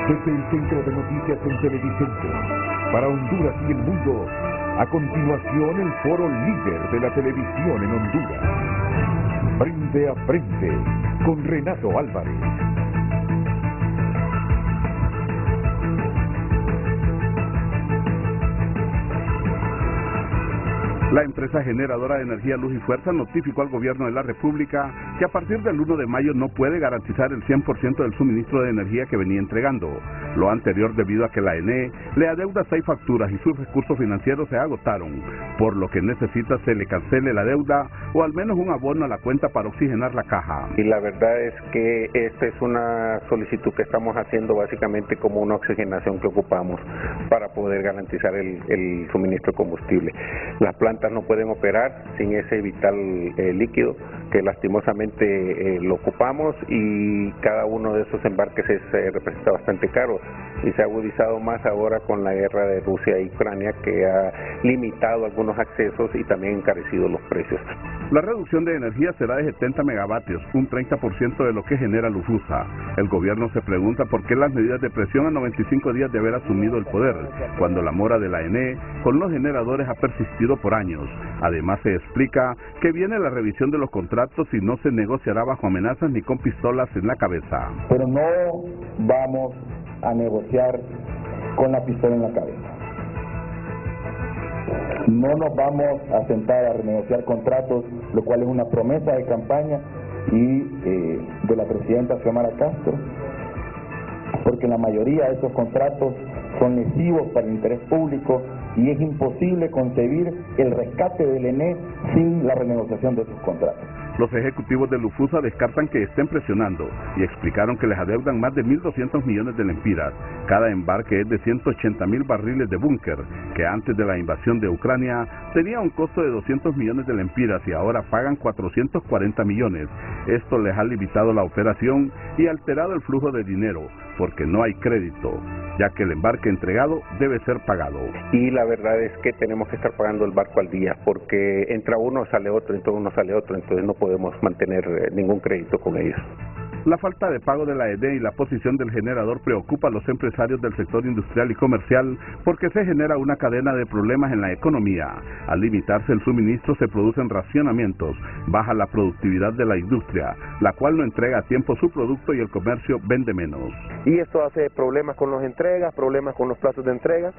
Desde el Centro de Noticias en Televicentro, para Honduras y el mundo, a continuación el foro líder de la televisión en Honduras. Frente a frente, con Renato Álvarez. La empresa generadora de energía Luz y Fuerza notificó al gobierno de la República que a partir del 1 de mayo no puede garantizar el 100% del suministro de energía que venía entregando. Lo anterior debido a que la ENE le adeuda 6 facturas y sus recursos financieros se agotaron, por lo que necesita se le cancele la deuda o al menos un abono a la cuenta para oxigenar la caja. Y la verdad es que esta es una solicitud que estamos haciendo básicamente como una oxigenación que ocupamos para poder garantizar el suministro de combustible. Las plantas no pueden operar sin ese vital líquido que lastimosamente lo ocupamos, y cada uno de esos embarques representa bastante caro y se ha agudizado más ahora con la guerra de Rusia y Ucrania, que ha limitado algunos accesos y también encarecido los precios. La reducción de energía será de 70 megavatios, un 30% de lo que genera Lufusa. El gobierno se pregunta por qué las medidas de presión a 95 días de haber asumido el poder, cuando la mora de la ENE con los generadores ha persistido por años. Además se explica que viene la revisión de los contratos y no se negociará bajo amenazas ni con pistolas en la cabeza. Pero no vamos a negociar con la pistola en la cabeza. No nos vamos a sentar a renegociar contratos, lo cual es una promesa de campaña y de la presidenta Xiomara Castro, porque la mayoría de esos contratos son lesivos para el interés público y es imposible concebir el rescate del ENE sin la renegociación de esos contratos. Los ejecutivos de Lufusa descartan que estén presionando y explicaron que les adeudan más de 1.200 millones de lempiras. Cada embarque es de 180.000 barriles de búnker, que antes de la invasión de Ucrania tenía un costo de 200 millones de lempiras y ahora pagan 440 millones. Esto les ha limitado la operación y alterado el flujo de dinero, porque no hay crédito, ya que el embarque entregado debe ser pagado. Y la verdad es que tenemos que estar pagando el barco al día, porque entra uno, sale otro, entra uno, sale otro, entonces no podemos mantener ningún crédito con ellos. La falta de pago de la ENE y la posición del generador preocupa a los empresarios del sector industrial y comercial, porque se genera una cadena de problemas en la economía. Al limitarse el suministro se producen racionamientos, baja la productividad de la industria, la cual no entrega a tiempo su producto y el comercio vende menos. Y esto hace problemas con las entregas, problemas con los plazos de entrega,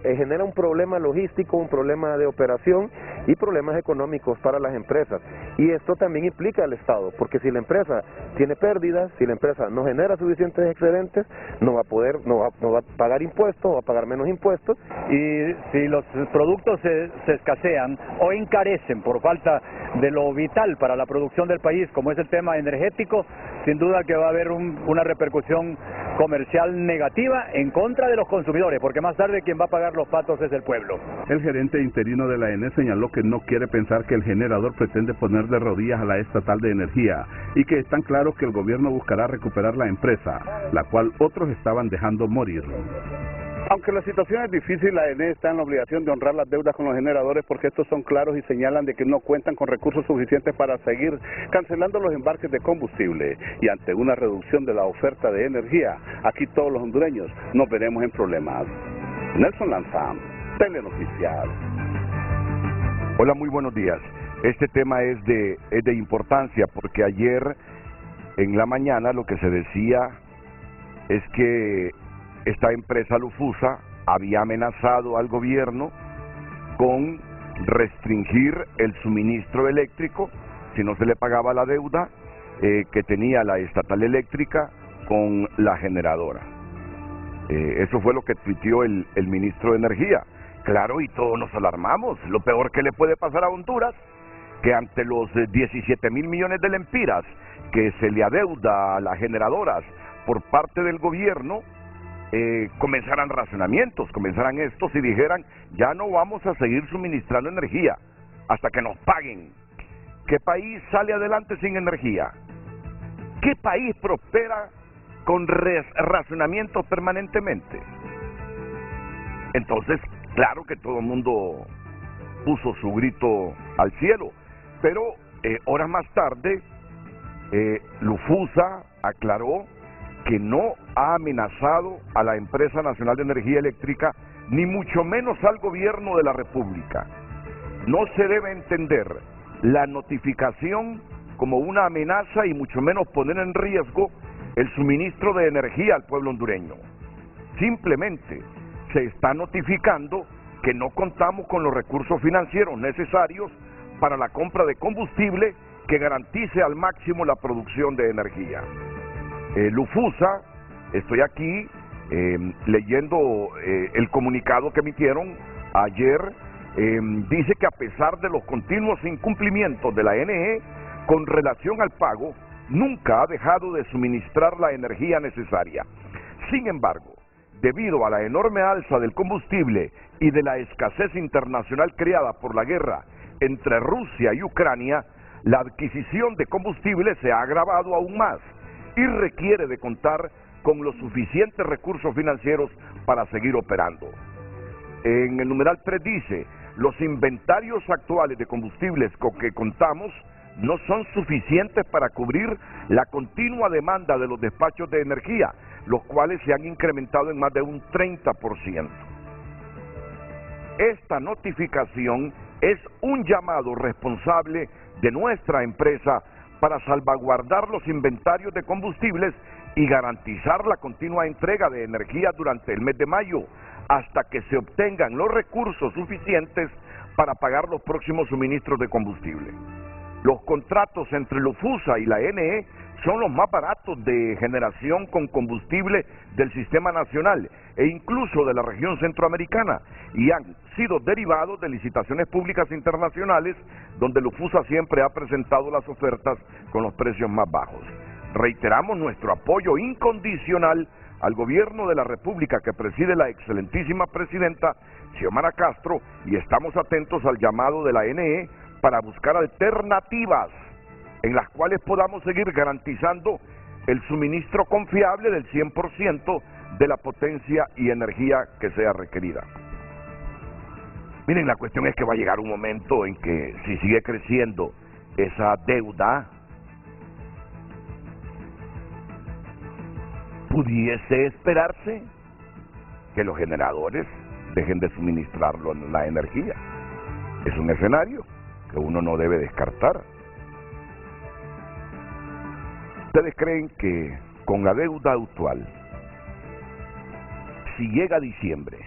genera un problema logístico, un problema de operación y problemas económicos para las empresas. Y esto también implica al Estado, porque si la empresa tiene pérdidas, si la empresa no genera suficientes excedentes, no va a pagar impuestos, va a pagar menos impuestos. Y si los productos se escasean o encarecen por falta de lo vital para la producción del país, como es el tema energético, sin duda que va a haber una repercusión comercial negativa en contra de los consumidores, porque más tarde quien va a pagar los patos es el pueblo. El gerente interino de la ENE señaló que no quiere pensar que el generador pretende poner de rodillas a la estatal de energía y que es tan claro que el gobierno buscará recuperar la empresa, la cual otros estaban dejando morir. Aunque la situación es difícil, la ENE está en la obligación de honrar las deudas con los generadores, porque estos son claros y señalan de que no cuentan con recursos suficientes para seguir cancelando los embarques de combustible. Y ante una reducción de la oferta de energía, aquí todos los hondureños nos veremos en problemas. Nelson Lanza, Telenoticias. Hola, muy buenos días. Este tema es de importancia, porque ayer en la mañana lo que se decía es que esta empresa Lufusa había amenazado al gobierno con restringir el suministro eléctrico si no se le pagaba la deuda que tenía la estatal eléctrica con la generadora. Eso fue lo que tuiteó el ministro de Energía. Claro, y todos nos alarmamos. Lo peor que le puede pasar a Honduras, que ante los 17.000 millones de lempiras que se le adeuda a las generadoras por parte del gobierno, comenzaran racionamientos, comenzaran estos y dijeran, ya no vamos a seguir suministrando energía hasta que nos paguen. ¿Qué país sale adelante sin energía? ¿Qué país prospera con racionamientos permanentemente? Entonces, claro que todo el mundo puso su grito al cielo, pero horas más tarde, Lufusa aclaró que no ha amenazado a la Empresa Nacional de Energía Eléctrica, ni mucho menos al gobierno de la República. No se debe entender la notificación como una amenaza y mucho menos poner en riesgo el suministro de energía al pueblo hondureño. Simplemente se está notificando que no contamos con los recursos financieros necesarios para la compra de combustible que garantice al máximo la producción de energía. Lufusa, estoy aquí leyendo el comunicado que emitieron ayer, dice que a pesar de los continuos incumplimientos de la NE con relación al pago, nunca ha dejado de suministrar la energía necesaria. Sin embargo, debido a la enorme alza del combustible y de la escasez internacional creada por la guerra entre Rusia y Ucrania, la adquisición de combustible se ha agravado aún más y requiere de contar con los suficientes recursos financieros para seguir operando. En el numeral 3 dice, los inventarios actuales de combustibles con que contamos no son suficientes para cubrir la continua demanda de los despachos de energía, los cuales se han incrementado en más de un 30%. Esta notificación es un llamado responsable de nuestra empresa para salvaguardar los inventarios de combustibles y garantizar la continua entrega de energía durante el mes de mayo, hasta que se obtengan los recursos suficientes para pagar los próximos suministros de combustible. Los contratos entre Lufusa y la NE son los más baratos de generación con combustible del sistema nacional e incluso de la región centroamericana, y han sido derivados de licitaciones públicas internacionales donde Lufusa siempre ha presentado las ofertas con los precios más bajos. Reiteramos nuestro apoyo incondicional al gobierno de la República que preside la excelentísima presidenta Xiomara Castro, y estamos atentos al llamado de la NE para buscar alternativas en las cuales podamos seguir garantizando el suministro confiable del 100% de la potencia y energía que sea requerida. Miren, la cuestión es que va a llegar un momento en que si sigue creciendo esa deuda, pudiese esperarse que los generadores dejen de suministrar la energía. Es un escenario que uno no debe descartar. ¿Ustedes creen que con la deuda actual, si llega diciembre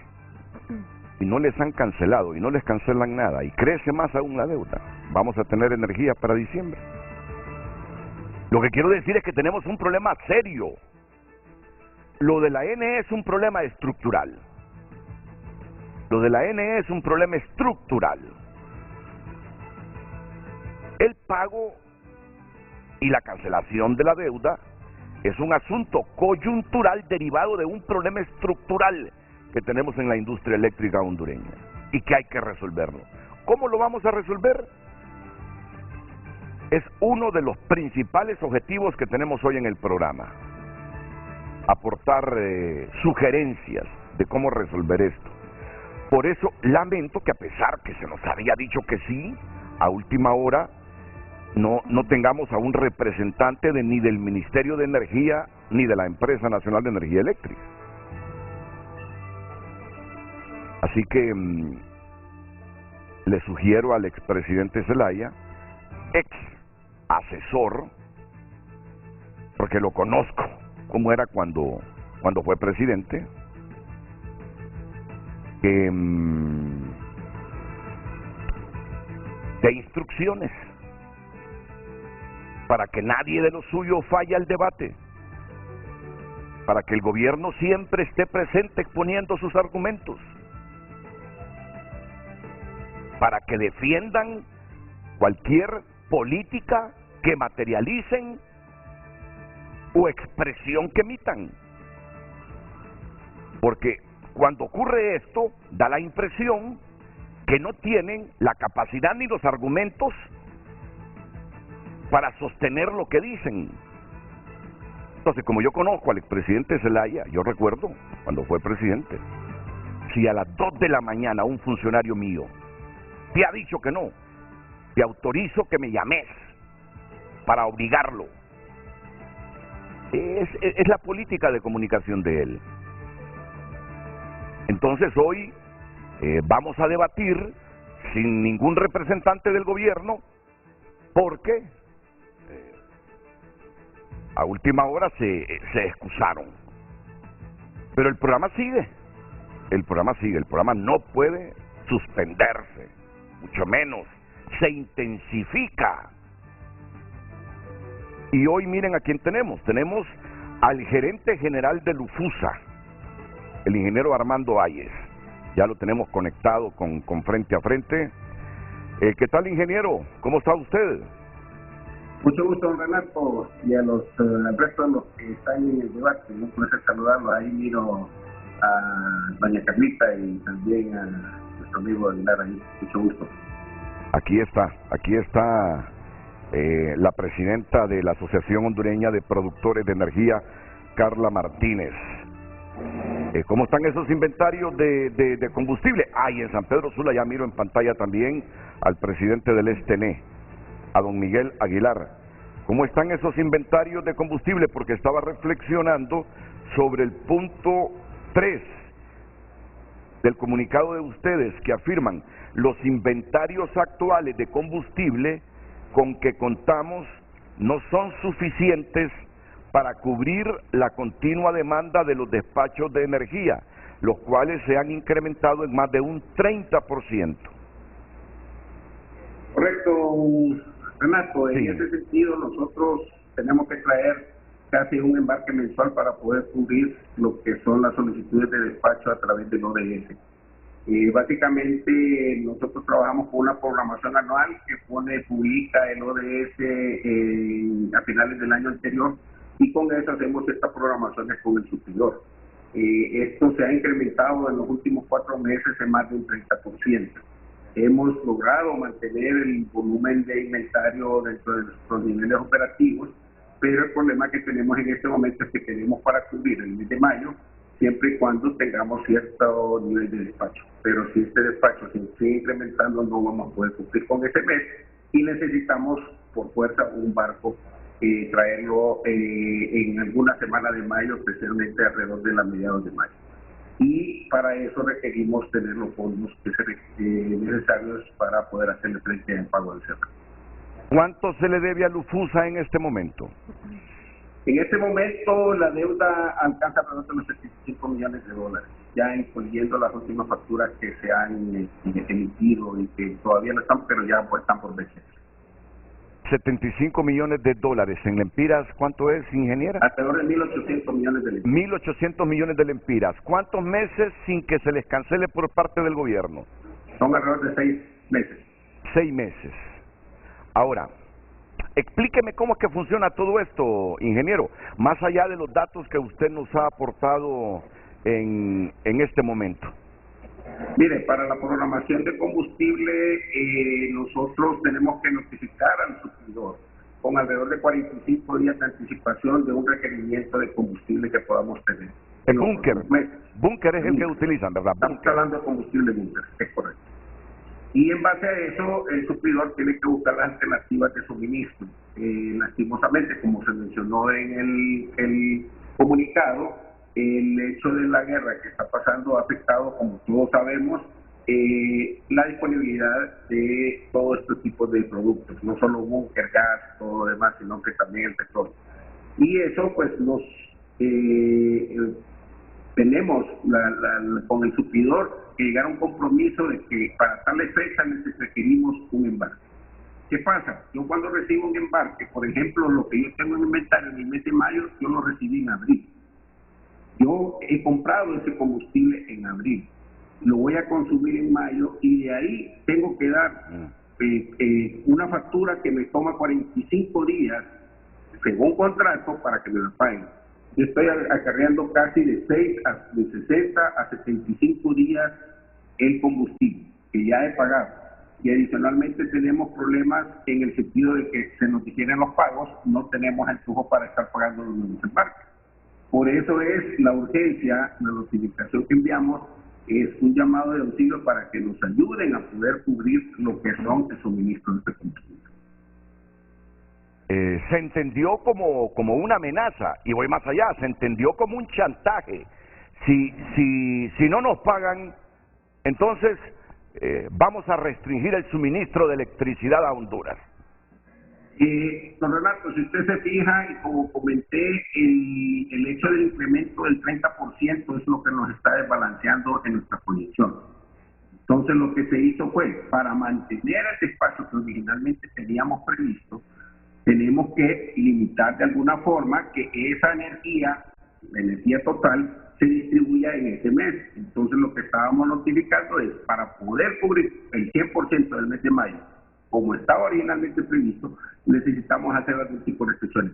y no les han cancelado y no les cancelan nada y crece más aún la deuda, vamos a tener energía para diciembre? Lo que quiero decir es que tenemos un problema serio. Lo de la NE es un problema estructural. Lo de la NE es un problema estructural. El pago y la cancelación de la deuda es un asunto coyuntural derivado de un problema estructural que tenemos en la industria eléctrica hondureña y que hay que resolverlo. ¿Cómo lo vamos a resolver? Es uno de los principales objetivos que tenemos hoy en el programa. Aportar sugerencias de cómo resolver esto. Por eso lamento que, a pesar que se nos había dicho que sí, a última hora no tengamos a un representante ni del Ministerio de Energía ni de la Empresa Nacional de Energía Eléctrica. Así que le sugiero al expresidente Zelaya, ex asesor, porque lo conozco, cómo era cuando fue presidente, que de instrucciones para que nadie de lo suyo falle al debate, para que el gobierno siempre esté presente exponiendo sus argumentos, para que defiendan cualquier política que materialicen o expresión que emitan. Porque cuando ocurre esto, da la impresión que no tienen la capacidad ni los argumentos para sostener lo que dicen. Entonces, como yo conozco al expresidente Zelaya, yo recuerdo cuando fue presidente, si a las 2 de la mañana un funcionario mío te ha dicho que no, te autorizo que me llames para obligarlo. Es la política de comunicación de él. Entonces hoy vamos a debatir sin ningún representante del gobierno porque a última hora se excusaron. Pero el programa sigue. El programa no puede suspenderse, mucho menos. Se intensifica. Y hoy miren a quién tenemos. Tenemos al gerente general de Lufusa, el ingeniero Armando Ayes. Ya lo tenemos conectado con frente a frente. ¿Qué tal, ingeniero? ¿Cómo está usted? Mucho gusto, don Renato, y al resto de los que están en el debate. Un placer saludarlos. Ahí miro a doña Carlita y también a nuestro amigo Aguilar ahí. Mucho gusto. Aquí está la presidenta de la Asociación Hondureña de Productores de Energía, Carla Martínez. ¿Cómo están esos inventarios de combustible? Y en San Pedro Sula ya miro en pantalla también al presidente del STN, a don Miguel Aguilar. ¿Cómo están esos inventarios de combustible? Porque estaba reflexionando sobre el punto 3 del comunicado de ustedes que afirman los inventarios actuales de combustible con que contamos no son suficientes para cubrir la continua demanda de los despachos de energía, los cuales se han incrementado en más de un 30%. Correcto, Renato. En ese sentido, nosotros tenemos que traer casi un embarque mensual para poder cubrir lo que son las solicitudes de despacho a través del ODS. Básicamente, nosotros trabajamos con una programación anual que publica el ODS a finales del año anterior, y con eso hacemos estas programaciones con el suplidor. Esto se ha incrementado en los últimos 4 meses en más de un 30%. Hemos logrado mantener el volumen de inventario dentro de nuestros niveles operativos, pero el problema que tenemos en este momento es que tenemos para cubrir el mes de mayo, siempre y cuando tengamos cierto nivel de despacho. Pero si este despacho se sigue incrementando, no vamos a poder cumplir con ese mes y necesitamos por fuerza un barco, traerlo en alguna semana de mayo, especialmente alrededor de la mediados de mayo. Y para eso requerimos tener los fondos necesarios para poder hacerle frente al pago del servicio. ¿Cuánto se le debe a Lufusa en este momento? En este momento la deuda alcanza alrededor de los $75 millones, ya incluyendo las últimas facturas que se han emitido y que todavía no están, pero ya pues están por vencer. $75 millones. ¿En lempiras cuánto es, ingeniera? Alrededor de 1.800 millones de lempiras. 1.800 millones de lempiras. ¿Cuántos meses sin que se les cancele por parte del gobierno? Son alrededor de 6 meses. 6 meses. Ahora, explíqueme cómo es que funciona todo esto, ingeniero, más allá de los datos que usted nos ha aportado en este momento. Mire, para la programación de combustible, nosotros tenemos que notificar al suplidor con alrededor de 45 días de anticipación de un requerimiento de combustible que podamos tener. El búnker. Búnker es el que utilizan, ¿verdad? Estamos hablando de combustible búnker, es correcto. Y en base a eso, el suplidor tiene que buscar las alternativas de suministro. Lastimosamente, como se mencionó en el comunicado, el hecho de la guerra que está pasando ha afectado, como todos sabemos, la disponibilidad de todo este tipo de productos, no solo búnker, gas, todo lo demás, sino que también el petróleo. Y eso pues nos tenemos con el suplidor que llegar a un compromiso de que para tal fecha requerimos un embarque. ¿Qué pasa? Yo cuando recibo un embarque, por ejemplo, lo que yo tengo en inventario en el mes de mayo, yo lo recibí en abril. Yo he comprado ese combustible en abril, lo voy a consumir en mayo y de ahí tengo que dar una factura que me toma 45 días, según contrato, para que me la paguen. Yo estoy acarreando casi de 60 a 75 días el combustible, que ya he pagado. Y adicionalmente tenemos problemas en el sentido de que se nos difieren los pagos, no tenemos el flujo para estar pagando los nuevos embarques. Por eso es la urgencia, la notificación que enviamos, es un llamado de auxilio para que nos ayuden a poder cubrir lo que son el suministro de este combustible. se entendió como una amenaza, y voy más allá, se entendió como un chantaje. Si no nos pagan, entonces vamos a restringir el suministro de electricidad a Honduras. Don Renato, si usted se fija, y como comenté, el hecho del incremento del 30% es lo que nos está desbalanceando en nuestra proyección. Entonces, lo que se hizo fue, para mantener ese espacio que originalmente teníamos previsto, tenemos que limitar de alguna forma que esa energía, la energía total, se distribuya en ese mes. Entonces, lo que estábamos notificando es, para poder cubrir el 100% del mes de mayo, como estaba originalmente previsto, necesitamos hacer algún tipo de restricciones.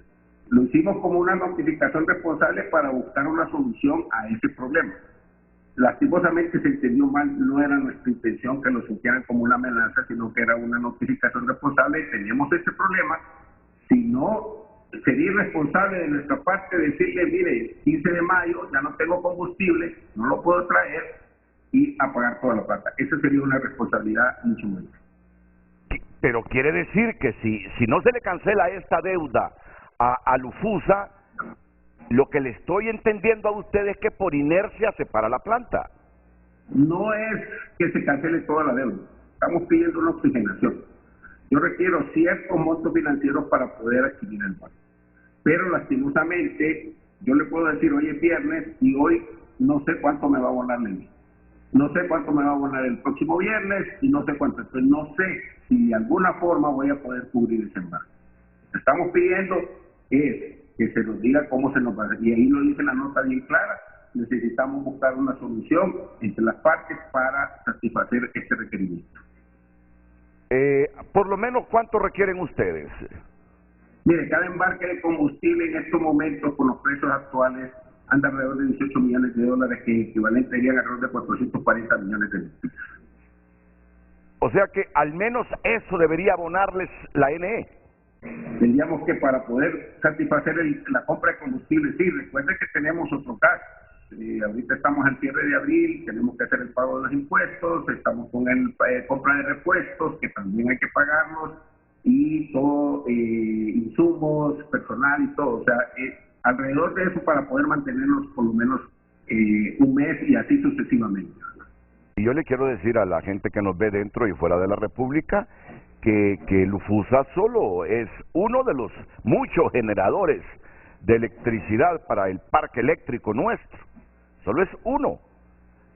Lo hicimos como una notificación responsable para buscar una solución a ese problema. Lastimosamente se entendió mal, no era nuestra intención que lo sintieran como una amenaza, sino que era una notificación responsable. Tenemos este problema, si no, sería irresponsable de nuestra parte decirle, mire, 15 de mayo ya no tengo combustible, no lo puedo traer, y apagar toda la planta. Esa sería una responsabilidad mucho mayor. Pero quiere decir que si no se le cancela esta deuda a Lufusa, lo que le estoy entendiendo a usted es que por inercia se para la planta. No es que se cancele toda la deuda, estamos pidiendo una oxigenación. Yo requiero ciertos montos financieros para poder adquirir el barco. Pero lastimosamente, yo le puedo decir, hoy es viernes y hoy no sé cuánto me va a abonar el mes. No sé cuánto me va a abonar el próximo viernes y no sé cuánto. Entonces no sé si de alguna forma voy a poder cubrir ese embargo. Lo que estamos pidiendo es que se nos diga cómo se nos va a hacer. Y ahí lo dice la nota bien clara. Necesitamos buscar una solución entre las partes para satisfacer este requerimiento. Por lo menos, ¿cuánto requieren ustedes? Mire, cada embarque de combustible en estos momentos, con los precios actuales, anda alrededor de 18 millones de dólares, que equivalenciarían alrededor de 440 millones de lempiras. O sea que al menos eso debería abonarles la NE. Tendríamos que, para poder satisfacer la compra de combustible, sí, recuerde que tenemos otro caso. Ahorita estamos al cierre de abril, tenemos que hacer el pago de los impuestos, estamos con el compra de repuestos, que también hay que pagarlos, y todo, insumos, personal y todo. O sea, alrededor de eso para poder mantenernos por lo menos un mes y así sucesivamente. Y yo le quiero decir a la gente que nos ve dentro y fuera de la República que Lufusa solo es uno de los muchos generadores de electricidad para el parque eléctrico nuestro. Solo es uno.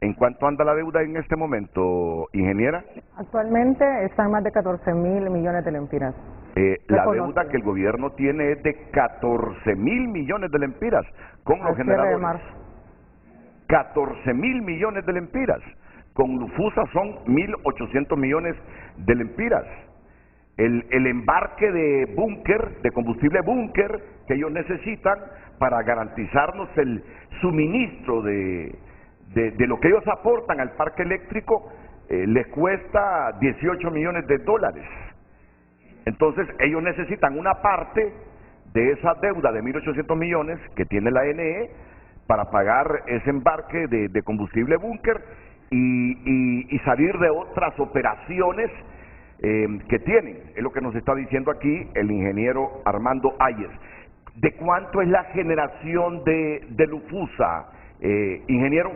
¿En cuánto anda la deuda en este momento, ingeniera? Actualmente están más de 14.000 millones de lempiras. La deuda que el gobierno tiene es de 14.000 millones de lempiras con los generadores. 14.000 millones de lempiras. Con Lufusa son 1.800 millones de lempiras. El embarque de búnker, de combustible búnker, que ellos necesitan para garantizarnos el suministro de lo que ellos aportan al parque eléctrico, les cuesta 18 millones de dólares. Entonces ellos necesitan una parte de esa deuda de 1.800 millones que tiene la NE para pagar ese embarque de combustible búnker y salir de otras operaciones que tienen. Es lo que nos está diciendo aquí el ingeniero Armando Ayes. ¿De cuánto es la generación de Lufusa, ingeniero?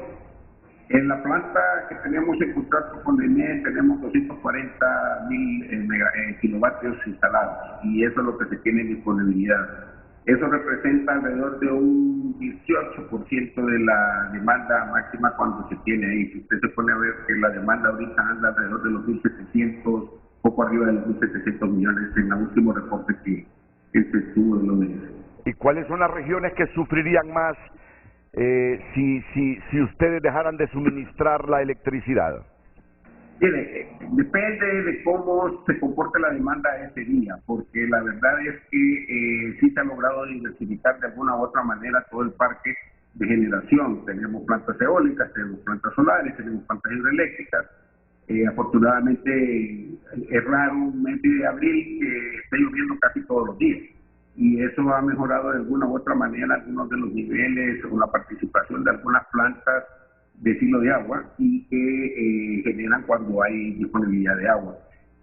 En la planta que tenemos en contrato con ENE tenemos 240.000 kilovatios instalados, y eso es lo que se tiene en disponibilidad. Eso representa alrededor de un 18% de la demanda máxima cuando se tiene ahí. Si usted se pone a ver que la demanda ahorita anda alrededor de los 1.700, poco arriba de los 1.700 millones en el último reporte que se estuvo de lo de eso. ¿Y cuáles son las regiones que sufrirían más si ustedes dejaran de suministrar la electricidad? Mire, depende de cómo se comporte la demanda ese día, porque la verdad es que sí se ha logrado diversificar de alguna u otra manera todo el parque de generación. Tenemos plantas eólicas, tenemos plantas solares, tenemos plantas hidroeléctricas. Afortunadamente es raro un mes de abril que esté lloviendo casi todos los días, y eso ha mejorado de alguna u otra manera algunos de los niveles o la participación de algunas plantas de ciclo de agua y que generan cuando hay disponibilidad de agua.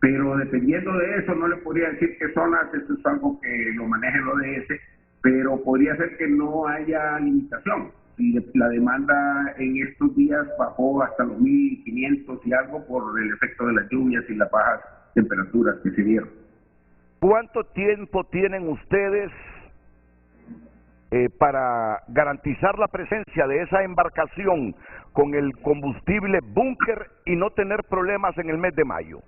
pero dependiendo de eso, no le podría decir qué zonas, eso es algo que lo maneja el ODS, pero podría ser que no haya limitación. Y la demanda en estos días bajó hasta los 1.500 y algo por el efecto de las lluvias y las bajas temperaturas que se dieron. ¿Cuánto tiempo tienen ustedes para garantizar la presencia de esa embarcación con el combustible búnker y no tener problemas en el mes de mayo?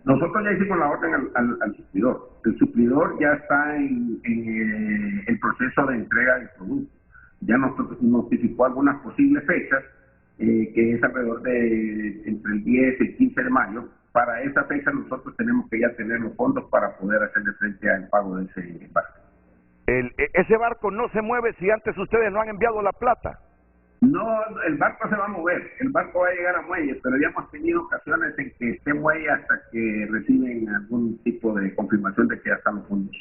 Nosotros ya hicimos la orden al suplidor. El suplidor ya está en el proceso de entrega del producto. Ya nos notificó algunas posibles fechas, que es alrededor de entre el 10 y el 15 de mayo. Para esa fecha nosotros tenemos que ya tener los fondos para poder hacerle frente al pago de ese barco. ¿Ese barco no se mueve si antes ustedes no han enviado la plata? No, el barco se va a mover, el barco va a llegar a muelle, pero ya hemos tenido ocasiones en que esté muelle hasta que reciben algún tipo de confirmación de que ya están los fondos.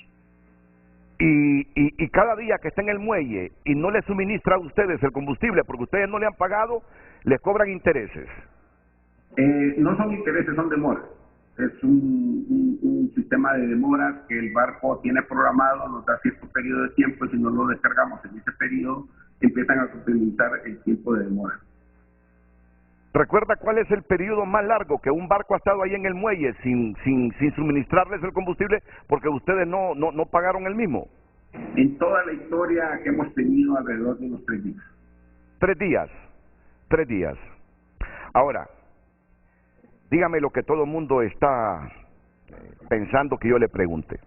Y cada día que está en el muelle y no le suministra a ustedes el combustible porque ustedes no le han pagado, les cobran intereses. No son intereses, son demoras. Es un sistema de demoras que el barco tiene programado, nos da cierto periodo de tiempo y si no lo descargamos en ese periodo, empiezan a utilizar el tiempo de demora. ¿Recuerda cuál es el periodo más largo que un barco ha estado ahí en el muelle sin suministrarles el combustible porque ustedes no pagaron el mismo? En toda la historia que hemos tenido alrededor de unos 3 días. 3 días. 3 días. Ahora, dígame lo que todo el mundo está pensando que yo le pregunte.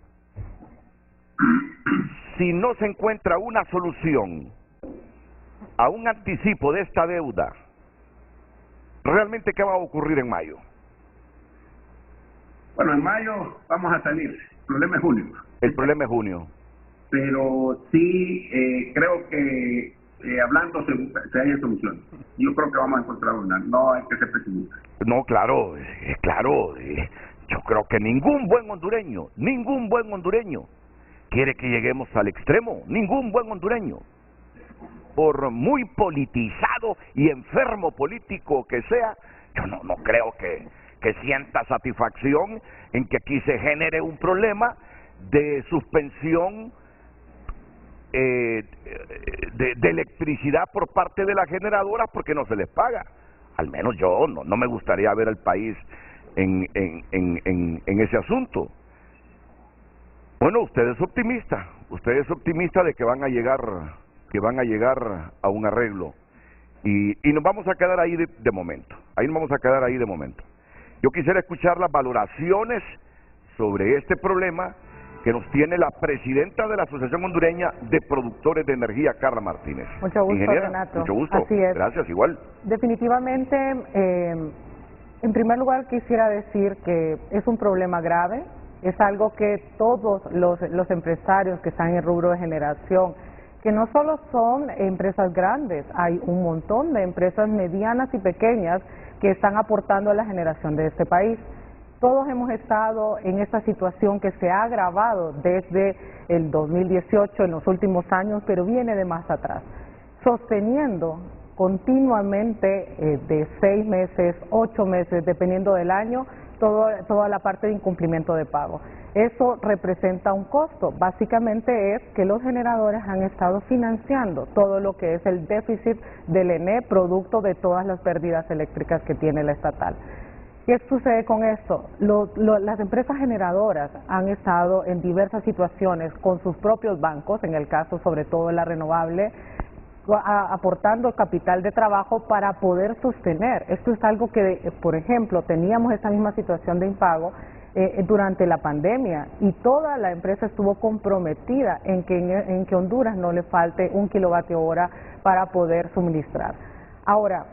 Si no se encuentra una solución a un anticipo de esta deuda, ¿realmente qué va a ocurrir en mayo? Bueno, en mayo vamos a salir. El problema es junio. El problema es junio. Pero sí creo que hablando se haya solución. Yo creo que vamos a encontrar una. No hay que ser pesimista. No, claro, claro. Yo creo que ningún buen hondureño quiere que lleguemos al extremo. Ningún buen hondureño. Por muy politizado y enfermo político que sea, yo no creo que sienta satisfacción en que aquí se genere un problema de suspensión de electricidad por parte de las generadoras porque no se les paga. Al menos yo no me gustaría ver al país en ese asunto. Bueno, usted es optimista de que van a llegar a un arreglo y nos vamos a quedar ahí de momento. Yo quisiera escuchar las valoraciones sobre este problema que nos tiene la presidenta de la Asociación Hondureña de Productores de Energía, Carla Martínez. Mucho gusto, Ingeniera, Renato. mucho gusto. Así es. Gracias, igual. Definitivamente, en primer lugar quisiera decir que es un problema grave, es algo que todos los empresarios que están en el rubro de generación, que no solo son empresas grandes, hay un montón de empresas medianas y pequeñas que están aportando a la generación de este país. Todos hemos estado en esta situación que se ha agravado desde el 2018, en los últimos años, pero viene de más atrás, sosteniendo continuamente de 6 meses, 8 meses, dependiendo del año, toda la parte de incumplimiento de pago. Eso representa un costo. Básicamente es que los generadores han estado financiando todo lo que es el déficit del ENE, producto de todas las pérdidas eléctricas que tiene la estatal. ¿Qué sucede con esto? Las empresas generadoras han estado en diversas situaciones con sus propios bancos, en el caso sobre todo de la renovable, aportando capital de trabajo para poder sostener. Esto es algo que, por ejemplo, teníamos esta misma situación de impago durante la pandemia y toda la empresa estuvo comprometida en que Honduras no le falte 1 kilovatio hora para poder suministrar. Ahora,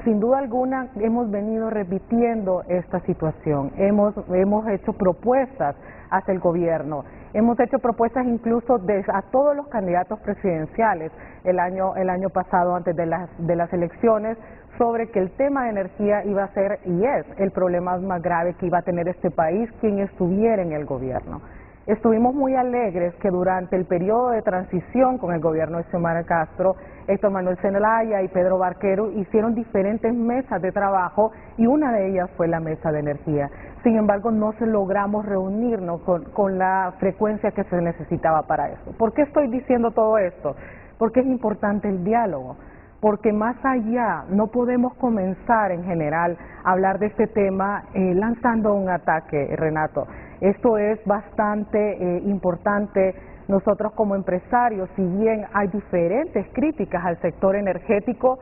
sin duda alguna hemos venido repitiendo esta situación, hemos hecho propuestas hacia el gobierno, hemos hecho propuestas incluso a todos los candidatos presidenciales el año pasado antes de las elecciones sobre que el tema de energía iba a ser y es el problema más grave que iba a tener este país quien estuviera en el gobierno. Estuvimos muy alegres que durante el periodo de transición con el gobierno de Xiomara Castro, Héctor Manuel Zelaya y Pedro Barquero hicieron diferentes mesas de trabajo y una de ellas fue la mesa de energía. Sin embargo, no se logramos reunirnos con la frecuencia que se necesitaba para eso. ¿Por qué estoy diciendo todo esto? Porque es importante el diálogo. Porque más allá no podemos comenzar en general a hablar de este tema lanzando un ataque, Renato. Esto es bastante importante. Nosotros como empresarios, si bien hay diferentes críticas al sector energético,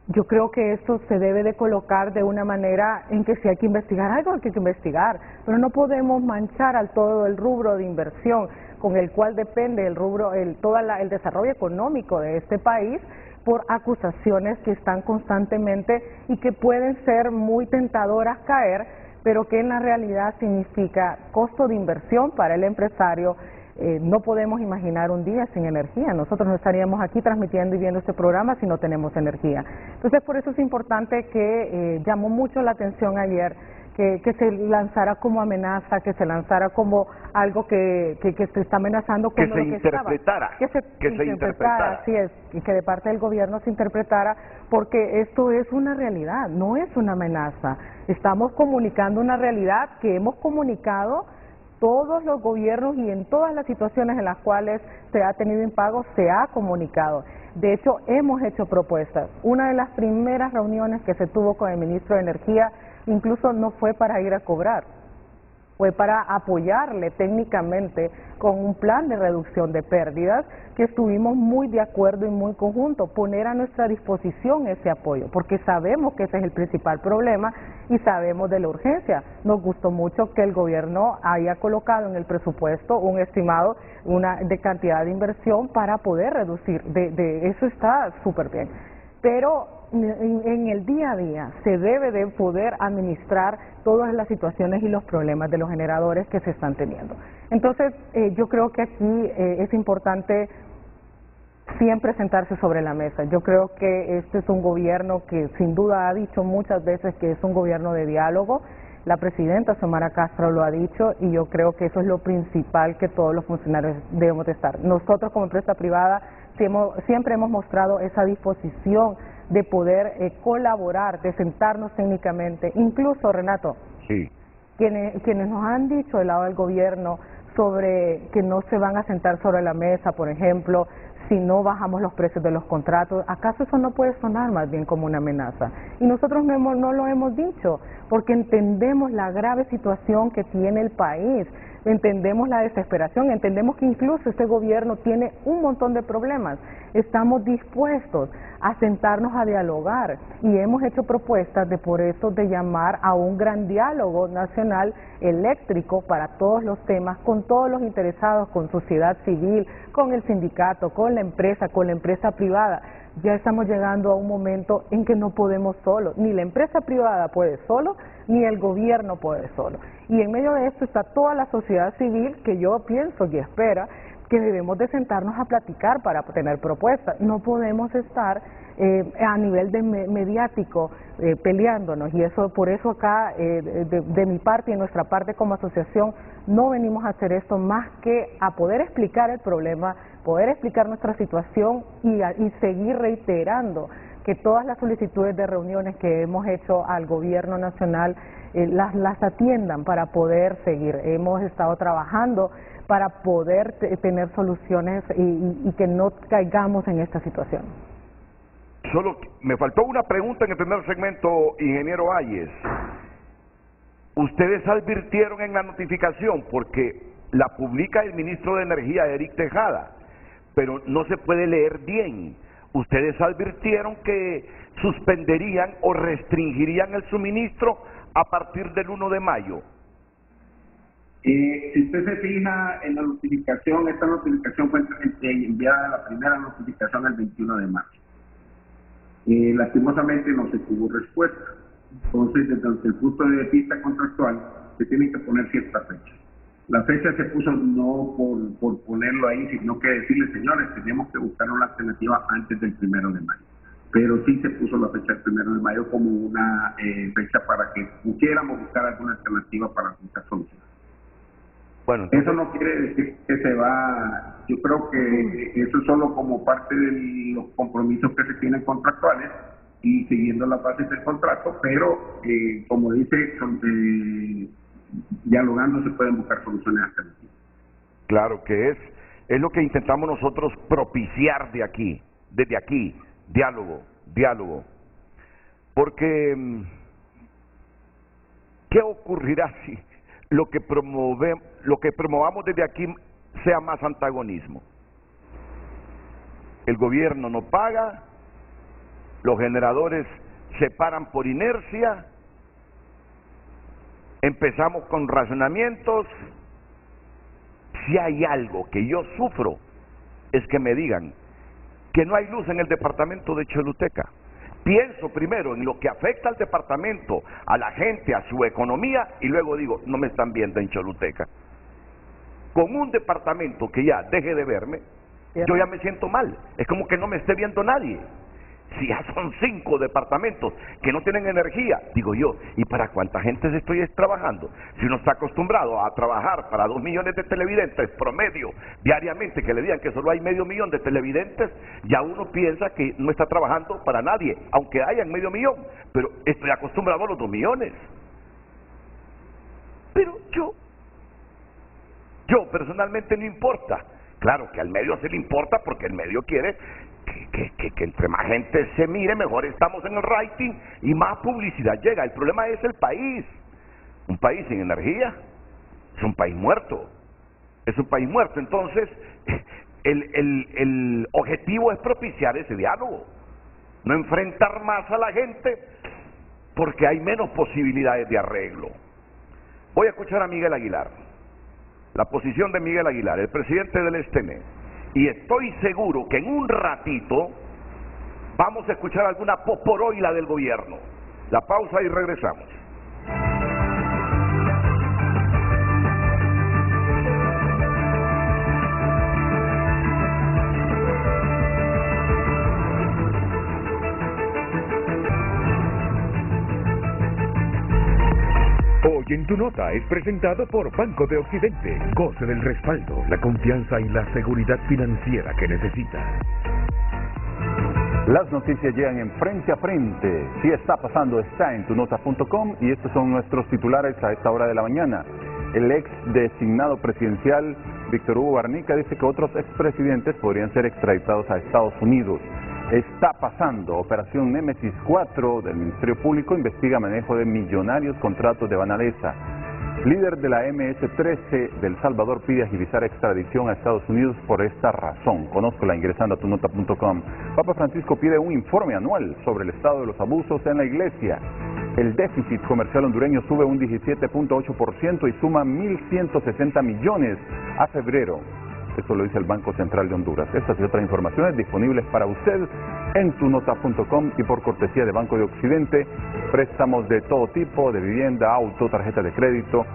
yo creo que esto se debe de colocar de una manera en que si hay que investigar algo, hay que investigar, pero no podemos manchar al todo el rubro de inversión con el cual depende todo el desarrollo económico de este país, por acusaciones que están constantemente y que pueden ser muy tentadoras caer, pero que en la realidad significa costo de inversión para el empresario. No podemos imaginar un día sin energía. Nosotros no estaríamos aquí transmitiendo y viendo este programa si no tenemos energía. Entonces, por eso es importante que llamó mucho la atención ayer que se lanzara como amenaza, que se lanzara como algo que se está amenazando con que se interpretara, que se interpretara, así es, y que de parte del gobierno se interpretara, porque esto es una realidad, no es una amenaza. Estamos comunicando una realidad que hemos comunicado todos los gobiernos y en todas las situaciones en las cuales se ha tenido impago se ha comunicado. De hecho, hemos hecho propuestas. Una de las primeras reuniones que se tuvo con el ministro de Energía incluso no fue para ir a cobrar, fue para apoyarle técnicamente con un plan de reducción de pérdidas que estuvimos muy de acuerdo y muy conjunto, poner a nuestra disposición ese apoyo, porque sabemos que ese es el principal problema y sabemos de la urgencia. Nos gustó mucho que el gobierno haya colocado en el presupuesto un estimado de cantidad de inversión para poder reducir, de eso está súper bien, pero en el día a día se debe de poder administrar todas las situaciones y los problemas de los generadores que se están teniendo. Entonces, yo creo que aquí es importante siempre sentarse sobre la mesa. Yo creo que este es un gobierno que sin duda ha dicho muchas veces que es un gobierno de diálogo. La presidenta Xiomara Castro lo ha dicho y yo creo que eso es lo principal que todos los funcionarios debemos de estar. Nosotros como empresa privada siempre hemos mostrado esa disposición de poder colaborar, de sentarnos técnicamente. Incluso, Renato, sí, quienes nos han dicho del lado del gobierno sobre que no se van a sentar sobre la mesa, por ejemplo, si no bajamos los precios de los contratos, ¿acaso eso no puede sonar más bien como una amenaza? Y nosotros no lo hemos dicho, porque entendemos la grave situación que tiene el país, entendemos la desesperación, entendemos que incluso este gobierno tiene un montón de problemas. Estamos dispuestos a sentarnos a dialogar y hemos hecho propuestas por eso de llamar a un gran diálogo nacional eléctrico para todos los temas, con todos los interesados, con sociedad civil, con el sindicato, con la empresa privada. Ya estamos llegando a un momento en que no podemos solo, ni la empresa privada puede solo, ni el gobierno puede solo. Y en medio de esto está toda la sociedad civil que yo pienso y espera que debemos de sentarnos a platicar para tener propuestas. No podemos estar a nivel mediático peleándonos, y eso por eso acá de mi parte y de nuestra parte como asociación no venimos a hacer esto más que a poder explicar el problema, poder explicar nuestra situación y seguir reiterando que todas las solicitudes de reuniones que hemos hecho al gobierno nacional las atiendan para poder seguir. Hemos estado trabajando para poder tener soluciones y que no caigamos en esta situación. Solo me faltó una pregunta en el primer segmento, ingeniero Ayes. Ustedes advirtieron en la notificación, porque la publica el ministro de Energía, Eric Tejada, pero no se puede leer bien. Ustedes advirtieron que suspenderían o restringirían el suministro a partir del 1 de mayo. Si usted se fija en la notificación, esta notificación fue enviada, la primera notificación el 21 de marzo. Lastimosamente no se tuvo respuesta. Entonces, desde el punto de vista contractual, se tienen que poner ciertas fechas. La fecha se puso no por ponerlo ahí, sino que decirle, señores, tenemos que buscar una alternativa antes del 1 de mayo. Pero sí se puso la fecha del 1 de mayo como una fecha para que pudiéramos buscar alguna alternativa para buscar soluciones. Bueno, entonces... Eso no quiere decir que se va, yo creo que eso es solo como parte de los compromisos que se tienen contractuales y siguiendo las bases del contrato, pero como dice, dialogando se pueden buscar soluciones alternativas. Claro que es lo que intentamos nosotros propiciar desde aquí, diálogo. Porque, ¿qué ocurrirá si lo que promovamos desde aquí sea más antagonismo? El gobierno no paga, los generadores se paran por inercia, empezamos con racionamientos. Si hay algo que yo sufro, es que me digan que no hay luz en el departamento de Choluteca. Pienso primero en lo que afecta al departamento, a la gente, a su economía, y luego digo, no me están viendo en Choluteca. Con un departamento que ya deje de verme, yo ya me siento mal. Es como que no me esté viendo nadie. Si ya son 5 departamentos que no tienen energía, digo yo, ¿y para cuánta gente se estoy trabajando? Si uno está acostumbrado a trabajar para 2 millones de televidentes promedio diariamente, que le digan que solo hay 500,000 de televidentes, ya uno piensa que no está trabajando para nadie, aunque hayan 500,000, pero estoy acostumbrado a los 2 millones. Pero yo personalmente no importa. Claro que al medio se le importa porque el medio quiere que entre más gente se mire, mejor estamos en el rating y más publicidad llega. El problema es el país. Un país sin energía es un país muerto. Entonces, el objetivo es propiciar ese diálogo, no enfrentar más a la gente porque hay menos posibilidades de arreglo. Voy a escuchar a Miguel Aguilar, la posición de Miguel Aguilar, el presidente del STM. Y estoy seguro que en un ratito vamos a escuchar alguna poporoila del gobierno. La pausa y regresamos. Hoy en Tu Nota es presentado por Banco de Occidente. Goce del respaldo, la confianza y la seguridad financiera que necesita. Las noticias llegan en Frente a Frente. Si está pasando, está en tunota.com y estos son nuestros titulares a esta hora de la mañana. El ex designado presidencial Víctor Hugo Barnica dice que otros expresidentes podrían ser extraditados a Estados Unidos. Está pasando. Operación Némesis 4 del Ministerio Público investiga manejo de millonarios contratos de Banalesa. Líder de la MS-13 de El Salvador pide agilizar extradición a Estados Unidos por esta razón. Conózcola ingresando a tunota.com. Papa Francisco pide un informe anual sobre el estado de los abusos en la iglesia. El déficit comercial hondureño sube un 17.8% y suma 1.160 millones a febrero. Eso lo dice el Banco Central de Honduras. Estas y otras informaciones disponibles para usted en tunota.com y por cortesía de Banco de Occidente. Préstamos de todo tipo, de vivienda, auto, tarjeta de crédito.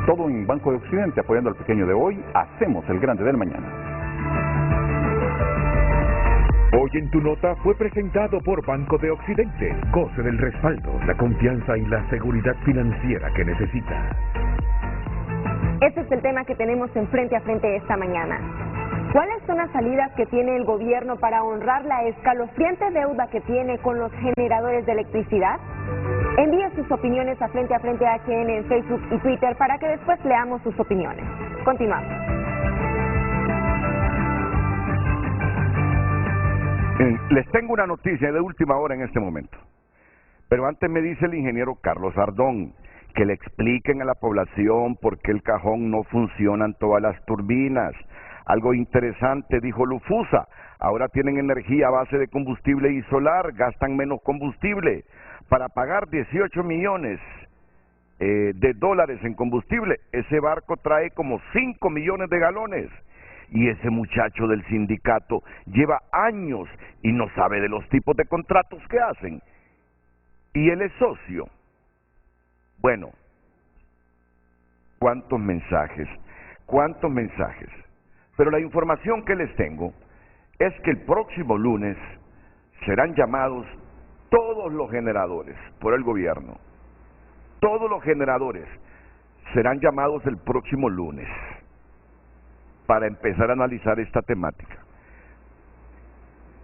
Todo en Banco de Occidente, apoyando al pequeño de hoy. Hacemos el grande del mañana. Hoy en Tu Nota fue presentado por Banco de Occidente. Goce del respaldo, la confianza y la seguridad financiera que necesita. Este es el tema que tenemos en Frente a Frente esta mañana. ¿Cuáles son las salidas que tiene el gobierno para honrar la escalofriante deuda que tiene con los generadores de electricidad? Envíe sus opiniones a Frente HN en Facebook y Twitter para que después leamos sus opiniones. Continuamos. Les tengo una noticia de última hora en este momento. Pero antes me dice el ingeniero Carlos Ardón que le expliquen a la población por qué el cajón no funcionan todas las turbinas. Algo interesante, dijo Lufusa. Ahora tienen energía a base de combustible y solar, gastan menos combustible. Para pagar 18 millones de dólares en combustible, ese barco trae como 5 millones de galones. Y ese muchacho del sindicato lleva años y no sabe de los tipos de contratos que hacen. Y él es socio. Bueno, ¿cuántos mensajes? Pero la información que les tengo es que el próximo lunes serán llamados todos los generadores por el gobierno. Todos los generadores serán llamados el próximo lunes para empezar a analizar esta temática.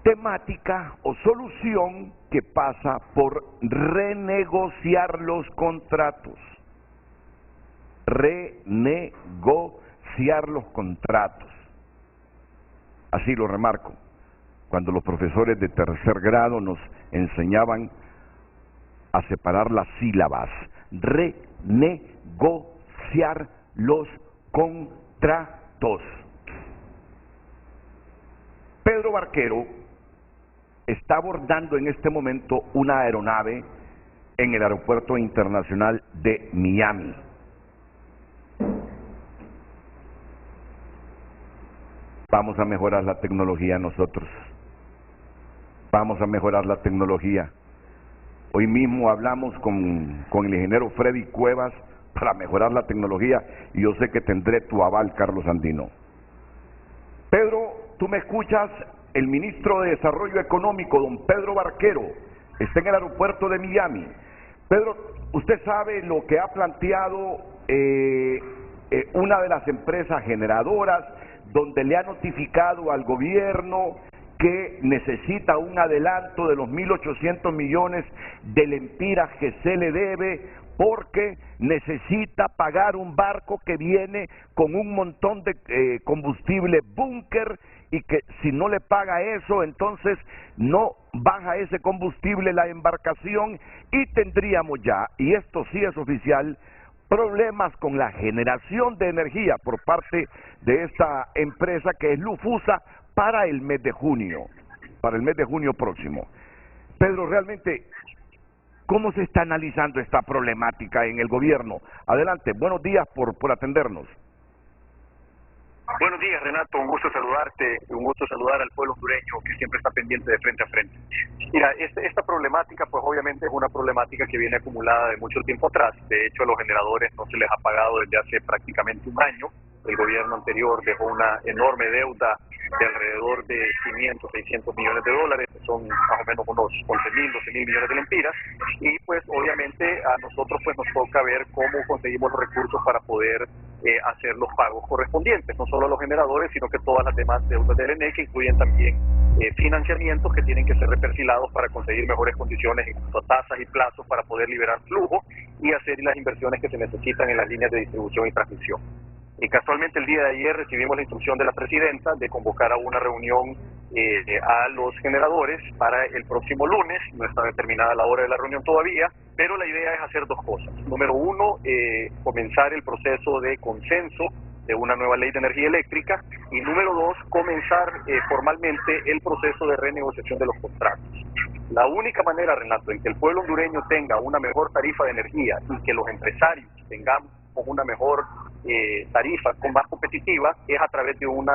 Temática o solución que pasa por renegociar los contratos. Renegociar los contratos. Así lo remarco. Cuando los profesores de tercer grado nos enseñaban a separar las sílabas. Renegociar los contratos. Pedro Barquero está abordando en este momento una aeronave en el Aeropuerto Internacional de Miami. Vamos a mejorar la tecnología nosotros. Vamos a mejorar la tecnología. Hoy mismo hablamos con el ingeniero Freddy Cuevas para mejorar la tecnología y yo sé que tendré tu aval, Carlos Andino. Pedro, ¿tú me escuchas? El ministro de Desarrollo Económico, don Pedro Barquero, está en el aeropuerto de Miami. Pedro, usted sabe lo que ha planteado una de las empresas generadoras, donde le ha notificado al gobierno que necesita un adelanto de los 1.800 millones de lempiras que se le debe porque necesita pagar un barco que viene con un montón de combustible búnker y que si no le paga eso, entonces no baja ese combustible la embarcación y tendríamos ya, y esto sí es oficial, problemas con la generación de energía por parte de esta empresa que es Lufusa para el mes de junio próximo. Pedro, realmente, ¿cómo se está analizando esta problemática en el gobierno? Adelante, buenos días por atendernos. Buenos días, Renato, un gusto saludarte, un gusto saludar al pueblo hondureño que siempre está pendiente de frente a frente. Mira, esta problemática pues obviamente es una problemática que viene acumulada de mucho tiempo atrás. De hecho, a los generadores no se les ha pagado desde hace prácticamente un año. El gobierno anterior dejó una enorme deuda de alrededor de 500, 600 millones de dólares, que son más o menos unos 11.000, 12.000 millones de lempiras, y pues obviamente a nosotros pues nos toca ver cómo conseguimos los recursos para poder hacer los pagos correspondientes, no solo a los generadores, sino que todas las demás deudas del ENE, que incluyen también financiamientos que tienen que ser reperfilados para conseguir mejores condiciones en cuanto a tasas y plazos para poder liberar flujo y hacer las inversiones que se necesitan en las líneas de distribución y transmisión. Y casualmente el día de ayer recibimos la instrucción de la presidenta de convocar a una reunión a los generadores para el próximo lunes. No está determinada la hora de la reunión todavía, pero la idea es hacer dos cosas. Número uno, comenzar el proceso de consenso de una nueva ley de energía eléctrica, y número dos, comenzar formalmente el proceso de renegociación de los contratos. La única manera, Renato, en que el pueblo hondureño tenga una mejor tarifa de energía y que los empresarios tengamos una mejor tarifa más competitiva es a través de un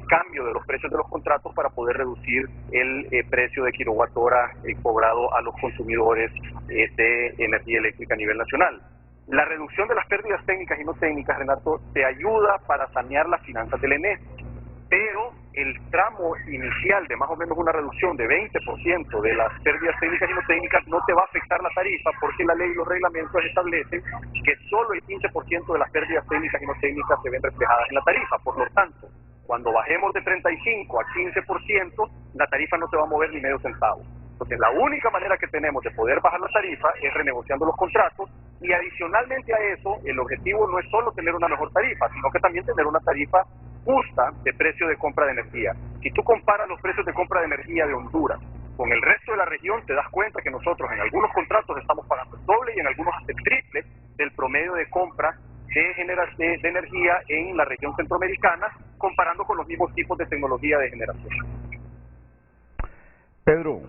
cambio de los precios de los contratos para poder reducir el precio de kilowatt hora cobrado a los consumidores de energía eléctrica a nivel nacional. La reducción de las pérdidas técnicas y no técnicas, Renato, te ayuda para sanear las finanzas del ENE, pero el tramo inicial de más o menos una reducción de 20% de las pérdidas técnicas y no técnicas no te va a afectar la tarifa, porque la ley y los reglamentos establecen que solo el 15% de las pérdidas técnicas y no técnicas se ven reflejadas en la tarifa. Por lo tanto, cuando bajemos de 35 a 15%, la tarifa no se va a mover ni medio centavo. Entonces, la única manera que tenemos de poder bajar la tarifa es renegociando los contratos, y adicionalmente a eso, el objetivo no es solo tener una mejor tarifa, sino que también tener una tarifa justa de precio de compra de energía. Si tú comparas los precios de compra de energía de Honduras con el resto de la región, te das cuenta que nosotros en algunos contratos estamos pagando el doble y en algunos hasta el triple del promedio de compra de energía en la región centroamericana, comparando con los mismos tipos de tecnología de generación. Pedro,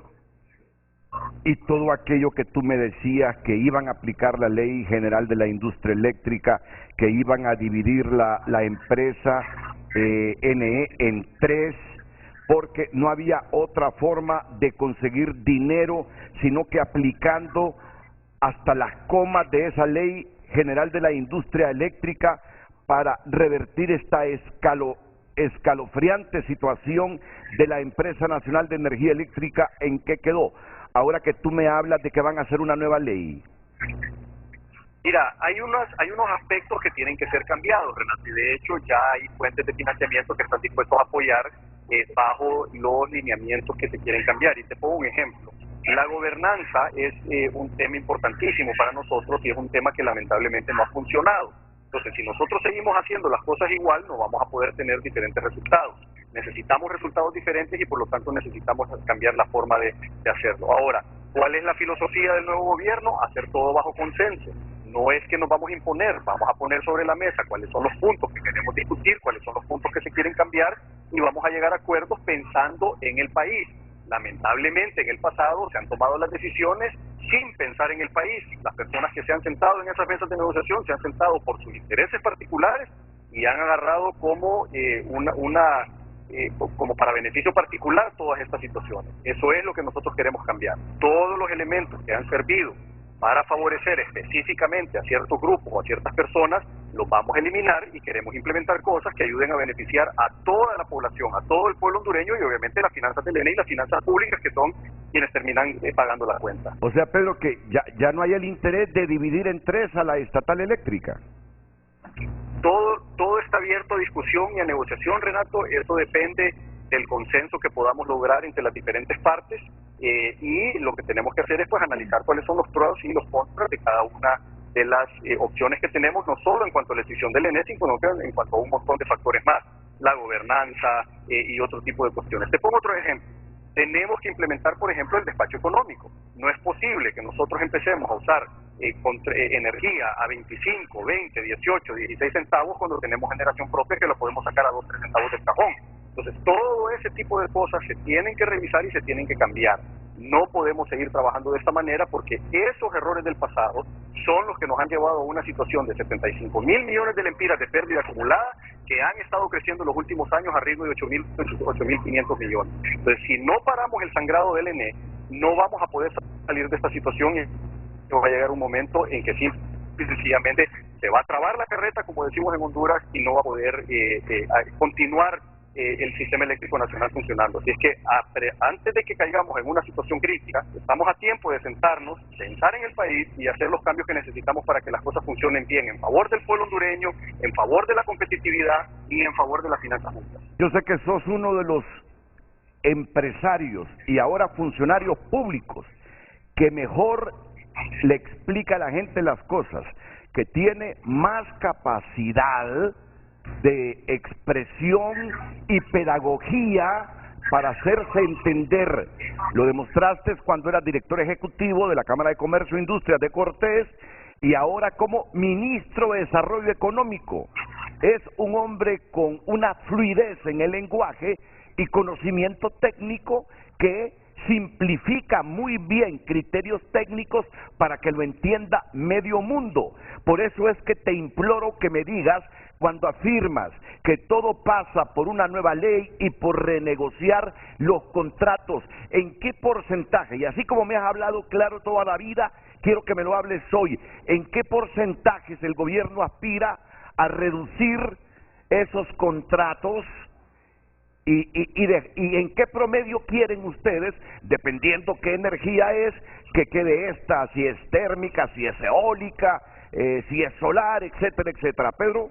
y todo aquello que tú me decías, que iban a aplicar la Ley General de la Industria Eléctrica, que iban a dividir la empresa NE en tres, porque no había otra forma de conseguir dinero, sino que aplicando hasta las comas de esa Ley General de la Industria Eléctrica para revertir esta escalofriante situación de la Empresa Nacional de Energía Eléctrica. ¿En qué quedó? Ahora que tú me hablas de que van a hacer una nueva ley. Mira, hay unos aspectos que tienen que ser cambiados, Renato, y de hecho ya hay fuentes de financiamiento que están dispuestos a apoyar bajo los lineamientos que se quieren cambiar. Y te pongo un ejemplo. La gobernanza es un tema importantísimo para nosotros y es un tema que lamentablemente no ha funcionado. Entonces, si nosotros seguimos haciendo las cosas igual, no vamos a poder tener diferentes resultados. Necesitamos resultados diferentes y por lo tanto necesitamos cambiar la forma de hacerlo. Ahora, ¿cuál es la filosofía del nuevo gobierno? Hacer todo bajo consenso. No es que nos vamos a imponer, vamos a poner sobre la mesa cuáles son los puntos que queremos discutir, cuáles son los puntos que se quieren cambiar y vamos a llegar a acuerdos pensando en el país. Lamentablemente en el pasado se han tomado las decisiones sin pensar en el país. Las personas que se han sentado en esas mesas de negociación se han sentado por sus intereses particulares y han agarrado como como para beneficio particular todas estas situaciones. Eso es lo que nosotros queremos cambiar. Todos los elementos que han servido para favorecer específicamente a ciertos grupos o a ciertas personas, los vamos a eliminar y queremos implementar cosas que ayuden a beneficiar a toda la población, a todo el pueblo hondureño y obviamente las finanzas del ENE y las finanzas públicas que son quienes terminan pagando la cuenta. O sea, Pedro, que ya no hay el interés de dividir en tres a la estatal eléctrica. Todo está abierto a discusión y a negociación, Renato. Eso depende del consenso que podamos lograr entre las diferentes partes y lo que tenemos que hacer es pues analizar cuáles son los pros y los contras de cada una de las opciones que tenemos, no solo en cuanto a la decisión del ENE, sino que en cuanto a un montón de factores más, la gobernanza y otro tipo de cuestiones. Te pongo otro ejemplo. Tenemos que implementar, por ejemplo, el despacho económico. No es posible que nosotros empecemos a usar energía a 25, 20, 18, 16 centavos cuando tenemos generación propia que lo podemos sacar a 2, 3 centavos del cajón. Entonces, todo ese tipo de cosas se tienen que revisar y se tienen que cambiar. No podemos seguir trabajando de esta manera porque esos errores del pasado son los que nos han llevado a una situación de 75.000 millones de lempiras de pérdida acumulada que han estado creciendo en los últimos años a ritmo de 8.500 millones. Entonces, si no paramos el sangrado del ENE, no vamos a poder salir de esta situación y va a llegar un momento en que sencillamente se va a trabar la carreta, como decimos en Honduras, y no va a poder continuar el sistema eléctrico nacional funcionando. Así es que antes de que caigamos en una situación crítica, estamos a tiempo de sentarnos, pensar en el país y hacer los cambios que necesitamos para que las cosas funcionen bien, en favor del pueblo hondureño, en favor de la competitividad y en favor de las finanzas públicas. Yo sé que sos uno de los empresarios y ahora funcionarios públicos que mejor le explica a la gente las cosas, que tiene más capacidad de expresión y pedagogía para hacerse entender. Lo demostraste cuando eras director ejecutivo de la Cámara de Comercio e Industrias de Cortés y ahora como ministro de Desarrollo Económico. Es un hombre con una fluidez en el lenguaje y conocimiento técnico que simplifica muy bien criterios técnicos para que lo entienda medio mundo. Por eso es que te imploro que me digas, cuando afirmas que todo pasa por una nueva ley y por renegociar los contratos, ¿en qué porcentaje? Y así como me has hablado claro toda la vida, quiero que me lo hables hoy. ¿En qué porcentajes el gobierno aspira a reducir esos contratos? ¿Y en qué promedio quieren ustedes, dependiendo qué energía es, que quede esta, si es térmica, si es eólica, si es solar, etcétera, etcétera? Pedro.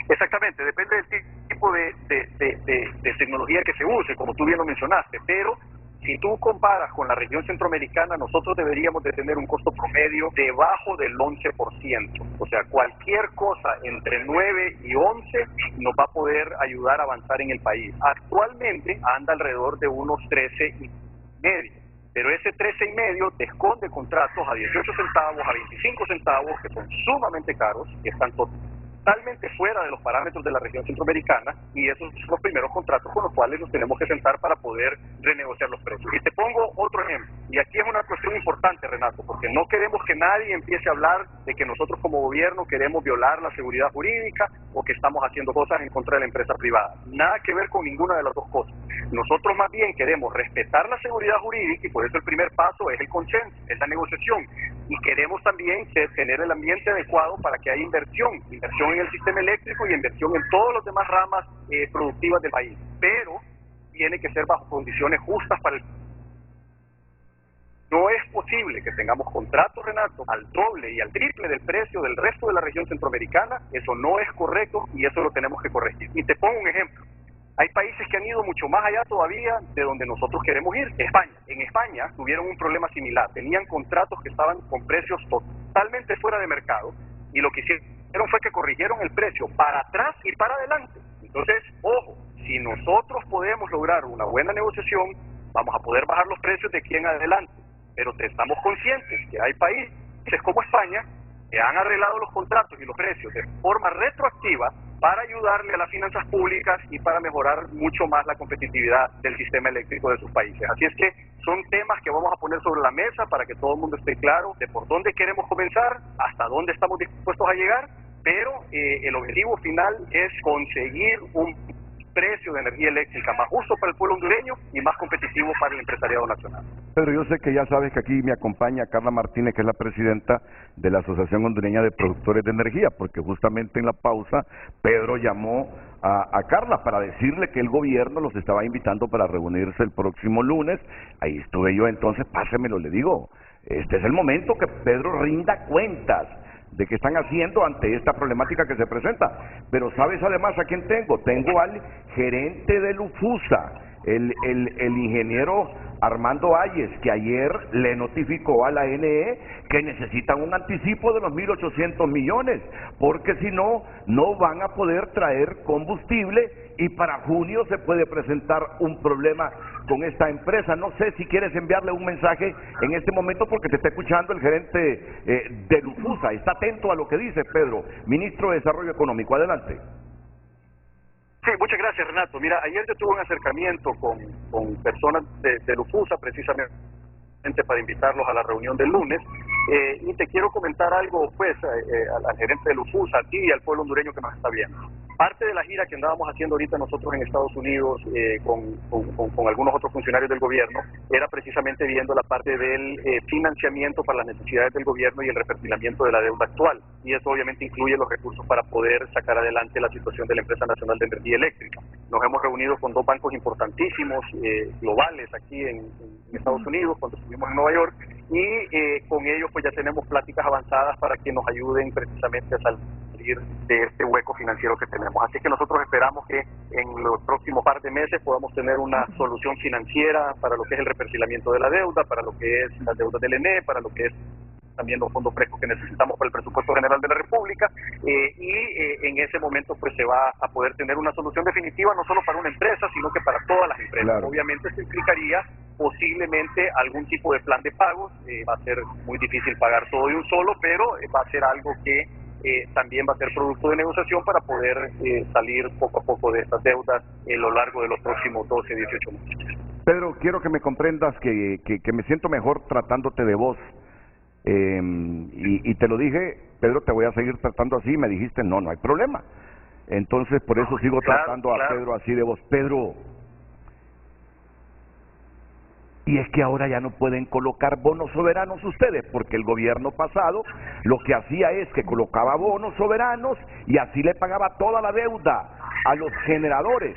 Exactamente, depende del tipo de tecnología que se use, como tú bien lo mencionaste, pero si tú comparas con la región centroamericana, nosotros deberíamos de tener un costo promedio debajo del 11%. O sea, cualquier cosa entre 9 y 11 nos va a poder ayudar a avanzar en el país. Actualmente anda alrededor de unos 13,5. Pero ese 13,5 te esconde contratos a 18 centavos, a 25 centavos, que son sumamente caros, que están totalmente fuera de los parámetros de la región centroamericana, y esos son los primeros contratos con los cuales nos tenemos que sentar para poder renegociar los precios. Y te pongo otro ejemplo, y aquí es una cuestión importante, Renato, porque no queremos que nadie empiece a hablar de que nosotros como gobierno queremos violar la seguridad jurídica o que estamos haciendo cosas en contra de la empresa privada. Nada que ver con ninguna de las dos cosas. Nosotros más bien queremos respetar la seguridad jurídica y por eso el primer paso es el consenso, es la negociación. Y queremos también tener el ambiente adecuado para que haya inversión en el sistema eléctrico y inversión en todas las demás ramas productivas del país. Pero tiene que ser bajo condiciones justas para el No es posible que tengamos contratos, Renato, al doble y al triple del precio del resto de la región centroamericana. Eso no es correcto y eso lo tenemos que corregir. Y te pongo un ejemplo. Hay países que han ido mucho más allá todavía de donde nosotros queremos ir. España. En España tuvieron un problema similar. Tenían contratos que estaban con precios totalmente fuera de mercado y lo que hicieron fue que corrigieron el precio para atrás y para adelante. Entonces, ojo, si nosotros podemos lograr una buena negociación, vamos a poder bajar los precios de aquí en adelante. Pero estamos conscientes que hay países como España que han arreglado los contratos y los precios de forma retroactiva para ayudarle a las finanzas públicas y para mejorar mucho más la competitividad del sistema eléctrico de sus países. Así es que son temas que vamos a poner sobre la mesa para que todo el mundo esté claro de por dónde queremos comenzar, hasta dónde estamos dispuestos a llegar, pero el objetivo final es conseguir un precio de energía eléctrica más justo para el pueblo hondureño y más competitivo para el empresariado nacional. Pedro, yo sé que ya sabes que aquí me acompaña Carla Martínez, que es la presidenta de la Asociación Hondureña de Productores de Energía, porque justamente en la pausa Pedro llamó a Carla para decirle que el gobierno los estaba invitando para reunirse el próximo lunes. Ahí estuve yo, entonces pásemelo, le digo, este es el momento que Pedro rinda cuentas de qué están haciendo ante esta problemática que se presenta. Pero ¿sabes además a quién tengo? Tengo al gerente de Lufusa, el ingeniero Armando Ayes, que ayer le notificó a la NE que necesitan un anticipo de los 1.800 millones, porque si no, no van a poder traer combustible y para junio se puede presentar un problema con esta empresa. No sé si quieres enviarle un mensaje en este momento porque te está escuchando el gerente de Lufusa. Está atento a lo que dice Pedro, ministro de Desarrollo Económico. Adelante. Sí, muchas gracias, Renato. Mira, ayer yo tuve un acercamiento con personas de Lufusa, precisamente para invitarlos a la reunión del lunes, y te quiero comentar algo, pues, al gerente de Lufusa, a ti y al pueblo hondureño que nos está viendo. Parte de la gira que andábamos haciendo ahorita nosotros en Estados Unidos con algunos otros funcionarios del gobierno era precisamente viendo la parte del financiamiento para las necesidades del gobierno y el reperfilamiento de la deuda actual. Y eso obviamente incluye los recursos para poder sacar adelante la situación de la Empresa Nacional de Energía Eléctrica. Nos hemos reunido con dos bancos importantísimos, globales, aquí en Estados Unidos, cuando estuvimos en Nueva York, y con ellos pues ya tenemos pláticas avanzadas para que nos ayuden precisamente a salir de este hueco financiero que tenemos. Así que nosotros esperamos que en los próximos par de meses podamos tener una solución financiera para lo que es el reperfilamiento de la deuda, para lo que es la deuda del ENE, para lo que es también los fondos frescos que necesitamos para el presupuesto general de la República, y en ese momento pues se va a poder tener una solución definitiva no solo para una empresa, sino que para todas las empresas. Claro. Obviamente esto implicaría posiblemente algún tipo de plan de pagos. Va a ser muy difícil pagar todo de un solo, pero va a ser algo que también va a ser producto de negociación para poder salir poco a poco de estas deudas a lo largo de los próximos 12, 18 meses. Pedro, quiero que me comprendas que me siento mejor tratándote de vos. Y te lo dije, Pedro, te voy a seguir tratando así. Me dijiste, no hay problema. Entonces, por eso sigo tratando a Pedro así de vos. Pedro, y es que ahora ya no pueden colocar bonos soberanos ustedes, porque el gobierno pasado lo que hacía es que colocaba bonos soberanos y así le pagaba toda la deuda a los generadores.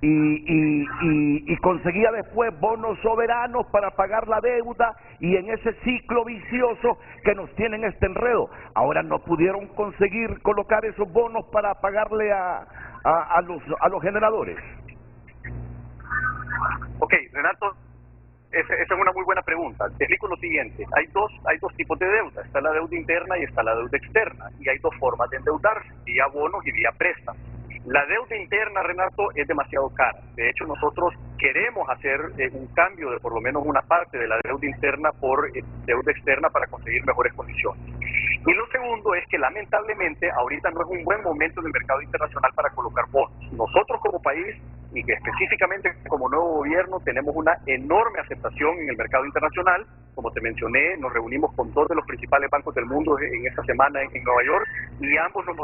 Y conseguía después bonos soberanos para pagar la deuda, y en ese ciclo vicioso que nos tienen este enredo. Ahora no pudieron conseguir colocar esos bonos para pagarle a los generadores. Ok, Renato, esa es una muy buena pregunta. Te explico lo siguiente. Hay dos tipos de deuda. Está la deuda interna y está la deuda externa. Y hay dos formas de endeudarse, vía bonos y vía préstamos. La deuda interna, Renato, es demasiado cara. De hecho, nosotros queremos hacer un cambio de por lo menos una parte de la deuda interna por deuda externa para conseguir mejores condiciones. Y lo segundo es que lamentablemente ahorita no es un buen momento en el mercado internacional para colocar bonos. Nosotros como país, y que específicamente como nuevo gobierno, tenemos una enorme aceptación en el mercado internacional. Como te mencioné, nos reunimos con dos de los principales bancos del mundo en esta semana en Nueva York, y ambos nos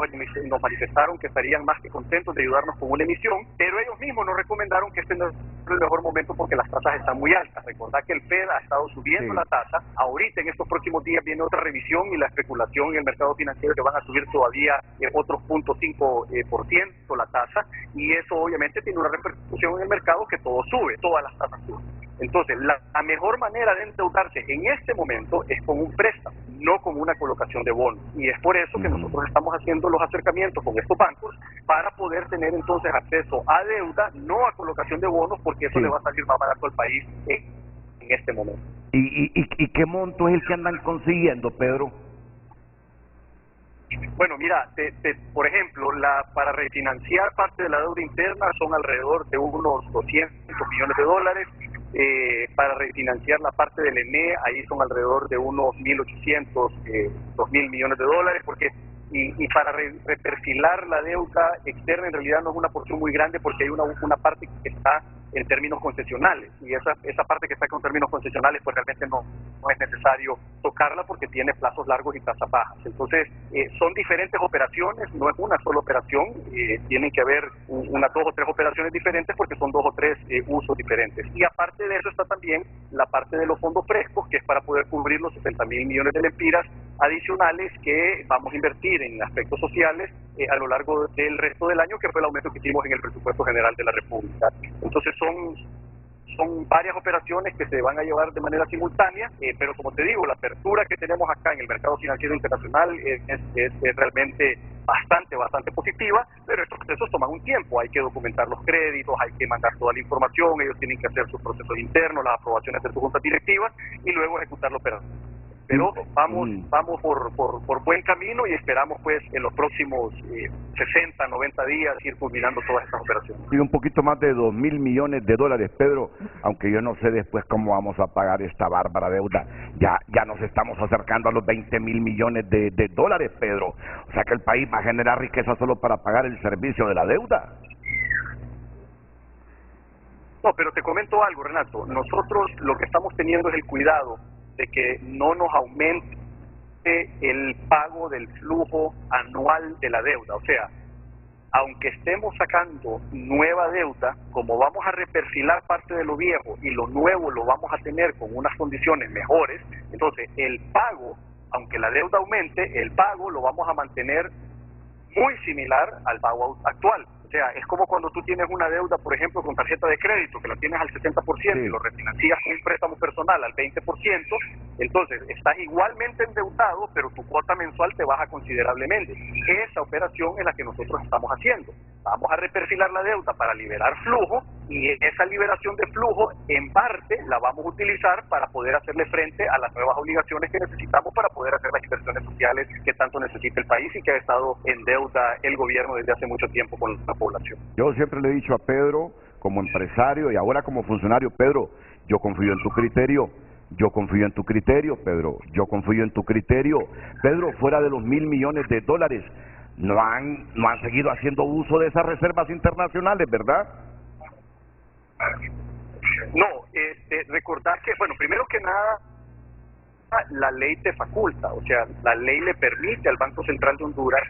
manifestaron que estarían más que contentos de ayudarnos con una emisión, pero ellos mismos nos recomendaron que este no es el mejor momento porque las tasas están muy altas. Recordad que el Fed ha estado subiendo la tasa. Ahorita en estos próximos días viene otra revisión y la especulación en el mercado financiero que van a subir todavía otros 0.5% la tasa, y eso obviamente tiene una repercusión en el mercado, que todo sube, todas las tasas suben. Entonces, la mejor manera de endeudarse en este momento es con un préstamo, no con una colocación de bonos. Y es por eso que nosotros estamos haciendo los acercamientos con estos bancos para poder tener entonces acceso a deuda, no a colocación de bonos, porque eso le va a salir más barato al país en este momento. ¿Y qué monto es el que andan consiguiendo, Pedro? Bueno, mira, por ejemplo, para refinanciar parte de la deuda interna son alrededor de unos 200 millones de dólares. Para refinanciar la parte del ENE, ahí son alrededor de unos 1.800, 2.000 millones de dólares, porque y para reperfilar la deuda externa en realidad no es una porción muy grande, porque hay una parte que está en términos concesionales, y esa parte que está con términos concesionales pues realmente no es necesario tocarla porque tiene plazos largos y tasas bajas. Entonces son diferentes operaciones, no es una sola operación, tienen que haber unas 2 o 3 operaciones diferentes porque son 2 o 3 usos diferentes. Y aparte de eso está también la parte de los fondos frescos, que es para poder cubrir los 60.000 millones de lempiras adicionales que vamos a invertir en aspectos sociales a lo largo del resto del año, que fue el aumento que hicimos en el presupuesto general de la República. Entonces son varias operaciones que se van a llevar de manera simultánea, pero como te digo, la apertura que tenemos acá en el mercado financiero internacional es realmente bastante positiva, pero estos procesos toman un tiempo, hay que documentar los créditos, hay que mandar toda la información, ellos tienen que hacer sus procesos internos, las aprobaciones de sus juntas directivas y luego ejecutar la operación. Pero vamos por buen camino y esperamos pues en los próximos 60, 90 días ir culminando todas estas operaciones. Y un poquito más de 2.000 millones de dólares, Pedro, aunque yo no sé después cómo vamos a pagar esta bárbara deuda. Ya nos estamos acercando a los 20.000 millones de dólares, Pedro. O sea que el país va a generar riqueza solo para pagar el servicio de la deuda. No, pero te comento algo, Renato. Nosotros lo que estamos teniendo es el cuidado de que no nos aumente el pago del flujo anual de la deuda. O sea, aunque estemos sacando nueva deuda, como vamos a reperfilar parte de lo viejo y lo nuevo lo vamos a tener con unas condiciones mejores, entonces el pago, aunque la deuda aumente, el pago lo vamos a mantener muy similar al pago actual. O sea, es como cuando tú tienes una deuda, por ejemplo, con tarjeta de crédito, que la tienes al 60% y lo refinancias con un préstamo personal al 20%, entonces estás igualmente endeudado, pero tu cuota mensual te baja considerablemente. Esa operación es la que nosotros estamos haciendo. Vamos a reperfilar la deuda para liberar flujo, y esa liberación de flujo en parte la vamos a utilizar para poder hacerle frente a las nuevas obligaciones que necesitamos para poder hacer las inversiones sociales que tanto necesita el país y que ha estado en deuda el gobierno desde hace mucho tiempo con la población. Yo siempre le he dicho a Pedro, como empresario y ahora como funcionario, Pedro, yo confío en tu criterio. Yo confío en tu criterio, Pedro. Yo confío en tu criterio. Pedro, fuera de los 1.000 millones de dólares, no han seguido haciendo uso de esas reservas internacionales, ¿verdad? No, recordar que, bueno, primero que nada, la ley te faculta, o sea, la ley le permite al Banco Central de Honduras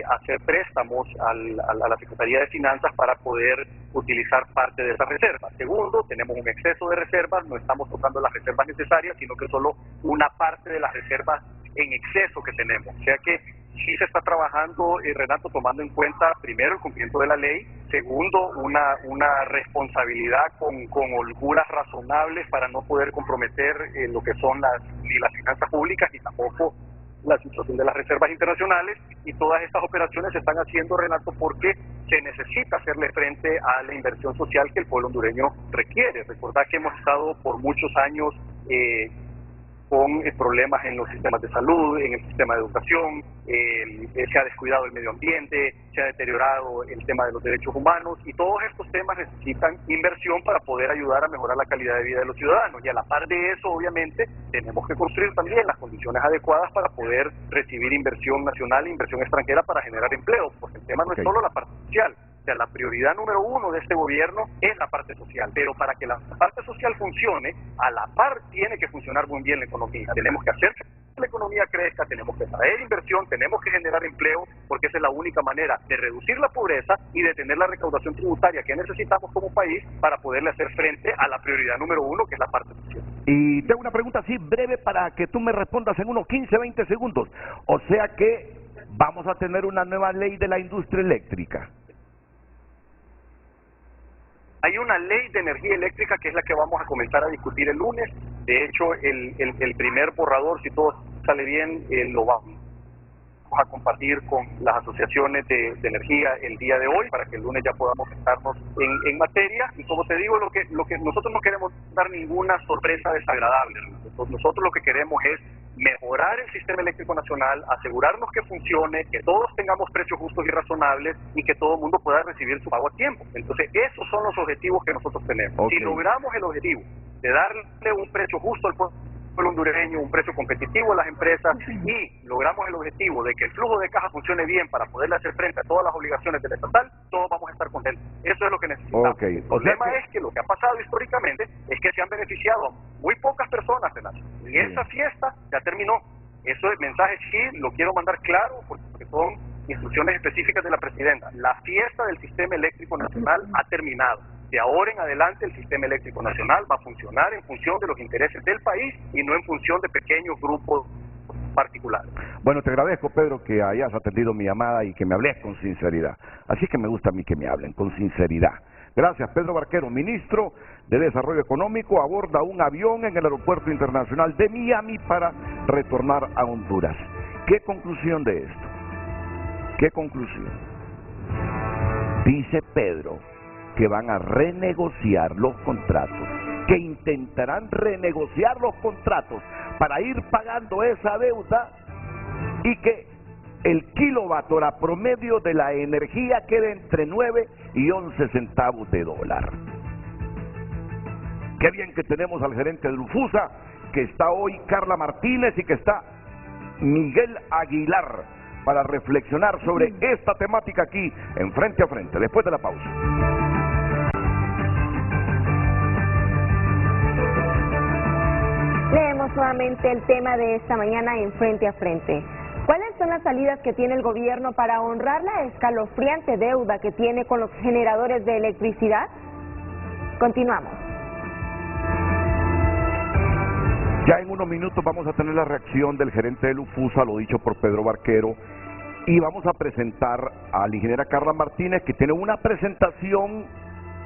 hacer préstamos a la Secretaría de Finanzas para poder utilizar parte de esas reservas. Segundo, tenemos un exceso de reservas, no estamos tocando las reservas necesarias, sino que solo una parte de las reservas en exceso que tenemos. O sea que sí se está trabajando, Renato, tomando en cuenta primero el cumplimiento de la ley, segundo una responsabilidad con holguras razonables para no poder comprometer lo que son ni las finanzas públicas ni tampoco la situación de las reservas internacionales, y todas estas operaciones se están haciendo, Renato, porque se necesita hacerle frente a la inversión social que el pueblo hondureño requiere. Recordad que hemos estado por muchos años con problemas en los sistemas de salud, en el sistema de educación, se ha descuidado el medio ambiente, se ha deteriorado el tema de los derechos humanos, y todos estos temas necesitan inversión para poder ayudar a mejorar la calidad de vida de los ciudadanos. Y a la par de eso, obviamente, tenemos que construir también las condiciones adecuadas para poder recibir inversión nacional e inversión extranjera para generar empleo, porque el tema no es solo la parte social. O sea, la prioridad número uno de este gobierno es la parte social, pero para que la parte social funcione, a la par tiene que funcionar muy bien la economía. Tenemos que hacer que la economía crezca, tenemos que traer inversión, tenemos que generar empleo, porque esa es la única manera de reducir la pobreza y de tener la recaudación tributaria que necesitamos como país para poderle hacer frente a la prioridad número uno, que es la parte social. Y tengo una pregunta así breve para que tú me respondas en unos 15, 20 segundos. O sea que vamos a tener una nueva ley de la industria eléctrica. Hay una ley de energía eléctrica que es la que vamos a comenzar a discutir el lunes. De hecho, el primer borrador, si todo sale bien, lo vamos a compartir con las asociaciones de energía el día de hoy para que el lunes ya podamos estarnos en materia. Y como te digo, lo que nosotros no queremos dar ninguna sorpresa desagradable. Nosotros lo que queremos es mejorar el sistema eléctrico nacional, asegurarnos que funcione, que todos tengamos precios justos y razonables y que todo el mundo pueda recibir su pago a tiempo. Entonces, esos son los objetivos que nosotros tenemos. Okay. Si logramos el objetivo de darle un precio justo al pueblo hondureño, un precio competitivo a las empresas, y logramos el objetivo de que el flujo de caja funcione bien para poderle hacer frente a todas las obligaciones del estatal, todos vamos a estar contentos. Eso es lo que necesitamos. Okay. El problema es que lo que ha pasado históricamente es que se han beneficiado muy pocas personas, Renato, y esa fiesta ya terminó. Eso es mensaje, sí, lo quiero mandar claro porque son instrucciones específicas de la presidenta. La fiesta del sistema eléctrico nacional ha terminado. De ahora en adelante el sistema eléctrico nacional va a funcionar en función de los intereses del país y no en función de pequeños grupos particulares. Bueno, te agradezco, Pedro, que hayas atendido mi llamada y que me hables con sinceridad. Así que me gusta a mí que me hablen con sinceridad. Gracias, Pedro Barquero, ministro de Desarrollo Económico, aborda un avión en el Aeropuerto Internacional de Miami para retornar a Honduras. ¿Qué conclusión de esto? ¿Qué conclusión? Dice Pedro que van a renegociar los contratos, que intentarán renegociar los contratos para ir pagando esa deuda y que el kilovatio hora promedio de la energía quede entre 9 y 11 centavos de dólar. Qué bien que tenemos al gerente de Lufusa, que está hoy Carla Martínez y que está Miguel Aguilar para reflexionar sobre esta temática aquí en Frente a Frente, después de la pausa. Leemos nuevamente el tema de esta mañana en Frente a Frente. ¿Cuáles son las salidas que tiene el gobierno para honrar la escalofriante deuda que tiene con los generadores de electricidad? Continuamos. Ya en unos minutos vamos a tener la reacción del gerente de Lufusa, lo dicho por Pedro Barquero, y vamos a presentar a la ingeniera Carla Martínez, que tiene una presentación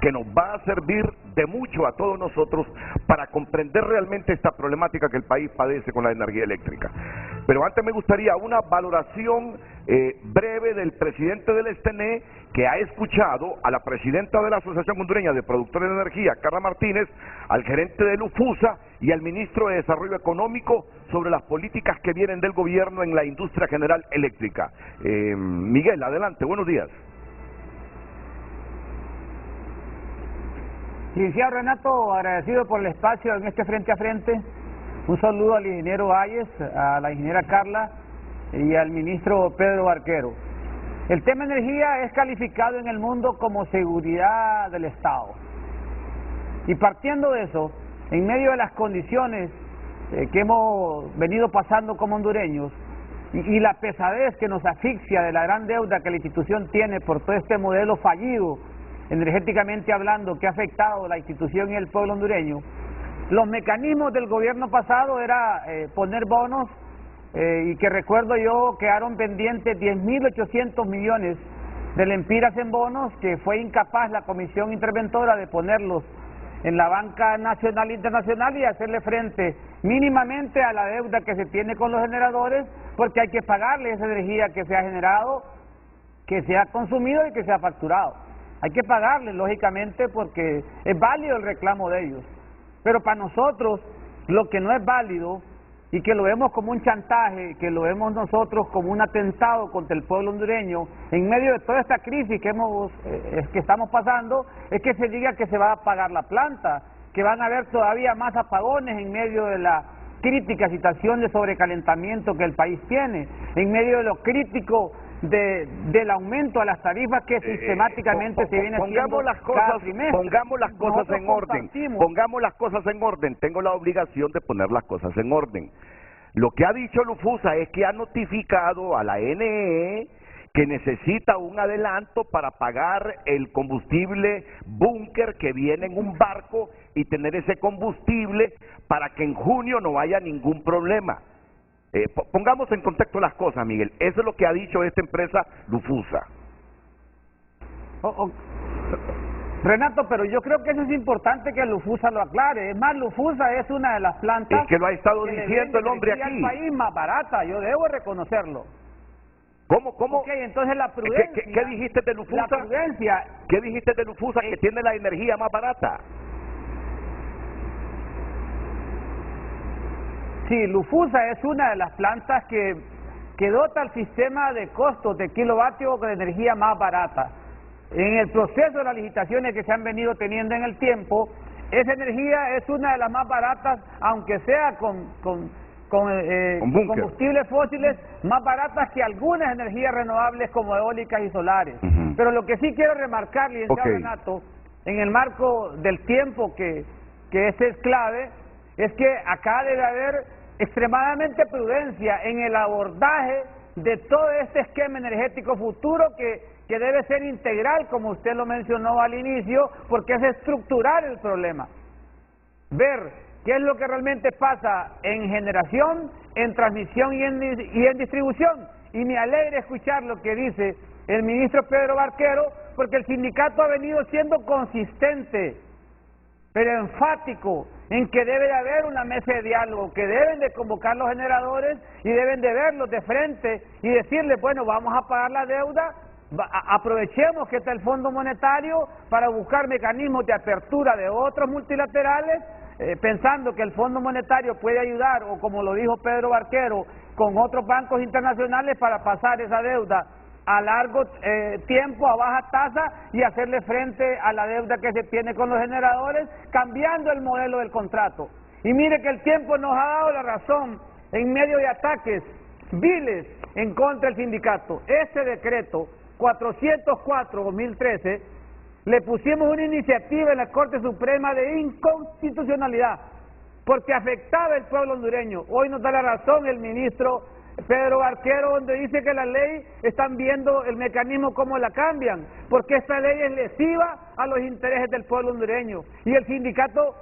que nos va a servir de mucho a todos nosotros para comprender realmente esta problemática que el país padece con la energía eléctrica. Pero antes me gustaría una valoración breve del presidente del STNE, que ha escuchado a la presidenta de la Asociación Hondureña de Productores de Energía, Carla Martínez, al gerente de Lufusa y al ministro de Desarrollo Económico sobre las políticas que vienen del gobierno en la industria general eléctrica. Miguel, adelante, buenos días. Licenciado Renato, agradecido por el espacio en este Frente a Frente. Un saludo al ingeniero Ayes, a la ingeniera Carla y al ministro Pedro Barquero. El tema energía es calificado en el mundo como seguridad del Estado. Y partiendo de eso, en medio de las condiciones que hemos venido pasando como hondureños y la pesadez que nos asfixia de la gran deuda que la institución tiene por todo este modelo fallido, energéticamente hablando, que ha afectado la institución y el pueblo hondureño, los mecanismos del gobierno pasado era poner bonos y que recuerdo yo quedaron pendientes 10.800 millones de lempiras en bonos, que fue incapaz la comisión interventora de ponerlos en la banca nacional e internacional y hacerle frente mínimamente a la deuda que se tiene con los generadores, porque hay que pagarle esa energía que se ha generado, que se ha consumido y que se ha facturado. Hay que pagarles, lógicamente, porque es válido el reclamo de ellos. Pero para nosotros, lo que no es válido, y que lo vemos como un chantaje, que lo vemos nosotros como un atentado contra el pueblo hondureño, en medio de toda esta crisis que estamos pasando, es que se diga que se va a apagar la planta, que van a haber todavía más apagones en medio de la crítica situación de sobrecalentamiento que el país tiene, en medio de lo crítico del aumento a las tarifas que sistemáticamente se viene haciendo cada trimestre. Pongamos las cosas en orden, pongamos las cosas en orden. Tengo la obligación de poner las cosas en orden. Lo que ha dicho Lufusa es que ha notificado a la NE que necesita un adelanto para pagar el combustible búnker que viene en un barco y tener ese combustible para que en junio no haya ningún problema. Pongamos en contexto las cosas, Miguel. Eso es lo que ha dicho esta empresa Lufusa. Renato, pero yo creo que eso es importante que Lufusa lo aclare. Es más, Lufusa es una de las plantas... Es que lo ha estado que diciendo el hombre aquí. al país más barata, yo debo reconocerlo. ¿Cómo? Ok, entonces la prudencia... ¿Qué dijiste de Lufusa? La prudencia... ¿Qué dijiste de Lufusa que tiene la energía más barata? Sí, Lufusa es una de las plantas que dota al sistema de costos de kilovatio de energía más barata. En el proceso de las licitaciones que se han venido teniendo en el tiempo, esa energía es una de las más baratas, aunque sea con combustibles fósiles, más baratas que algunas energías renovables como eólicas y solares. Pero lo que sí quiero remarcar, licenciado Renato, en el marco del tiempo que ese es clave, es que acá debe haber extremadamente prudencia en el abordaje de todo este esquema energético futuro que debe ser integral, como usted lo mencionó al inicio, porque es estructurar el problema. Ver qué es lo que realmente pasa en generación, en transmisión y en distribución. Y me alegra escuchar lo que dice el ministro Pedro Barquero, porque el sindicato ha venido siendo consistente, pero enfático, en que debe de haber una mesa de diálogo, que deben de convocar los generadores y deben de verlos de frente y decirles, bueno, vamos a pagar la deuda, aprovechemos que está el Fondo Monetario para buscar mecanismos de apertura de otros multilaterales, pensando que el Fondo Monetario puede ayudar, o como lo dijo Pedro Barquero, con otros bancos internacionales para pasar esa deuda a largo tiempo, a baja tasa, y hacerle frente a la deuda que se tiene con los generadores, cambiando el modelo del contrato. Y mire que el tiempo nos ha dado la razón en medio de ataques viles en contra del sindicato. Este decreto 404/2013 le pusimos una iniciativa en la Corte Suprema de inconstitucionalidad porque afectaba al pueblo hondureño. Hoy nos da la razón el ministro Pedro Barquero, donde dice que la ley están viendo el mecanismo cómo la cambian, porque esta ley es lesiva a los intereses del pueblo hondureño. Y el sindicato,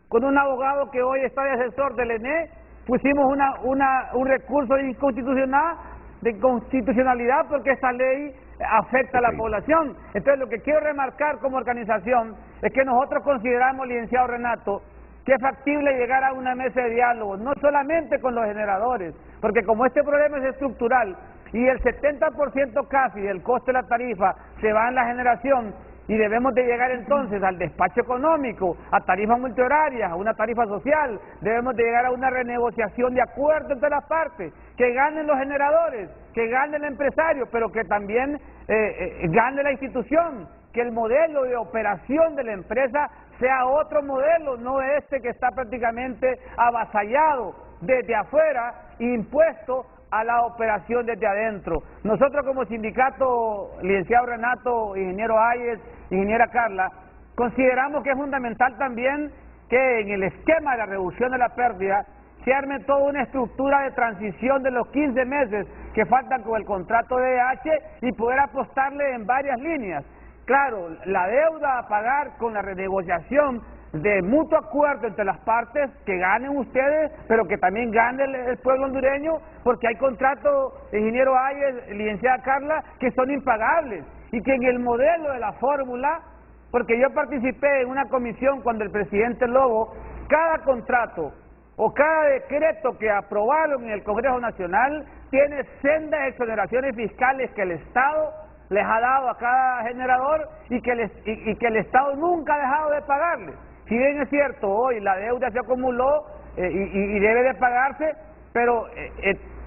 con un abogado que hoy está de asesor del ENE, pusimos un recurso de inconstitucionalidad porque esta ley afecta a la población. Entonces lo que quiero remarcar como organización es que nosotros consideramos, licenciado Renato, que es factible llegar a una mesa de diálogo, no solamente con los generadores, porque como este problema es estructural y el 70% casi del costo de la tarifa se va en la generación, y debemos de llegar entonces al despacho económico, a tarifas multihorarias, a una tarifa social, debemos de llegar a una renegociación de acuerdo entre las partes, que ganen los generadores, que gane el empresario, pero que también gane la institución, que el modelo de operación de la empresa sea otro modelo, no este que está prácticamente avasallado desde afuera, impuesto a la operación desde adentro. Nosotros como sindicato, licenciado Renato, ingeniero Ayes, ingeniera Carla, consideramos que es fundamental también que en el esquema de la reducción de la pérdida se arme toda una estructura de transición de los 15 meses que faltan con el contrato de EH y poder apostarle en varias líneas. Claro, la deuda a pagar con la renegociación de mutuo acuerdo entre las partes, que ganen ustedes, pero que también gane el pueblo hondureño, porque hay contratos, ingeniero Ayes, licenciada Carla, que son impagables, y que en el modelo de la fórmula, porque yo participé en una comisión cuando el presidente Lobo, cada contrato o cada decreto que aprobaron en el Congreso Nacional tiene sendas exoneraciones fiscales que el Estado les ha dado a cada generador y que el Estado nunca ha dejado de pagarles. Si bien es cierto, hoy la deuda se acumuló y debe de pagarse, pero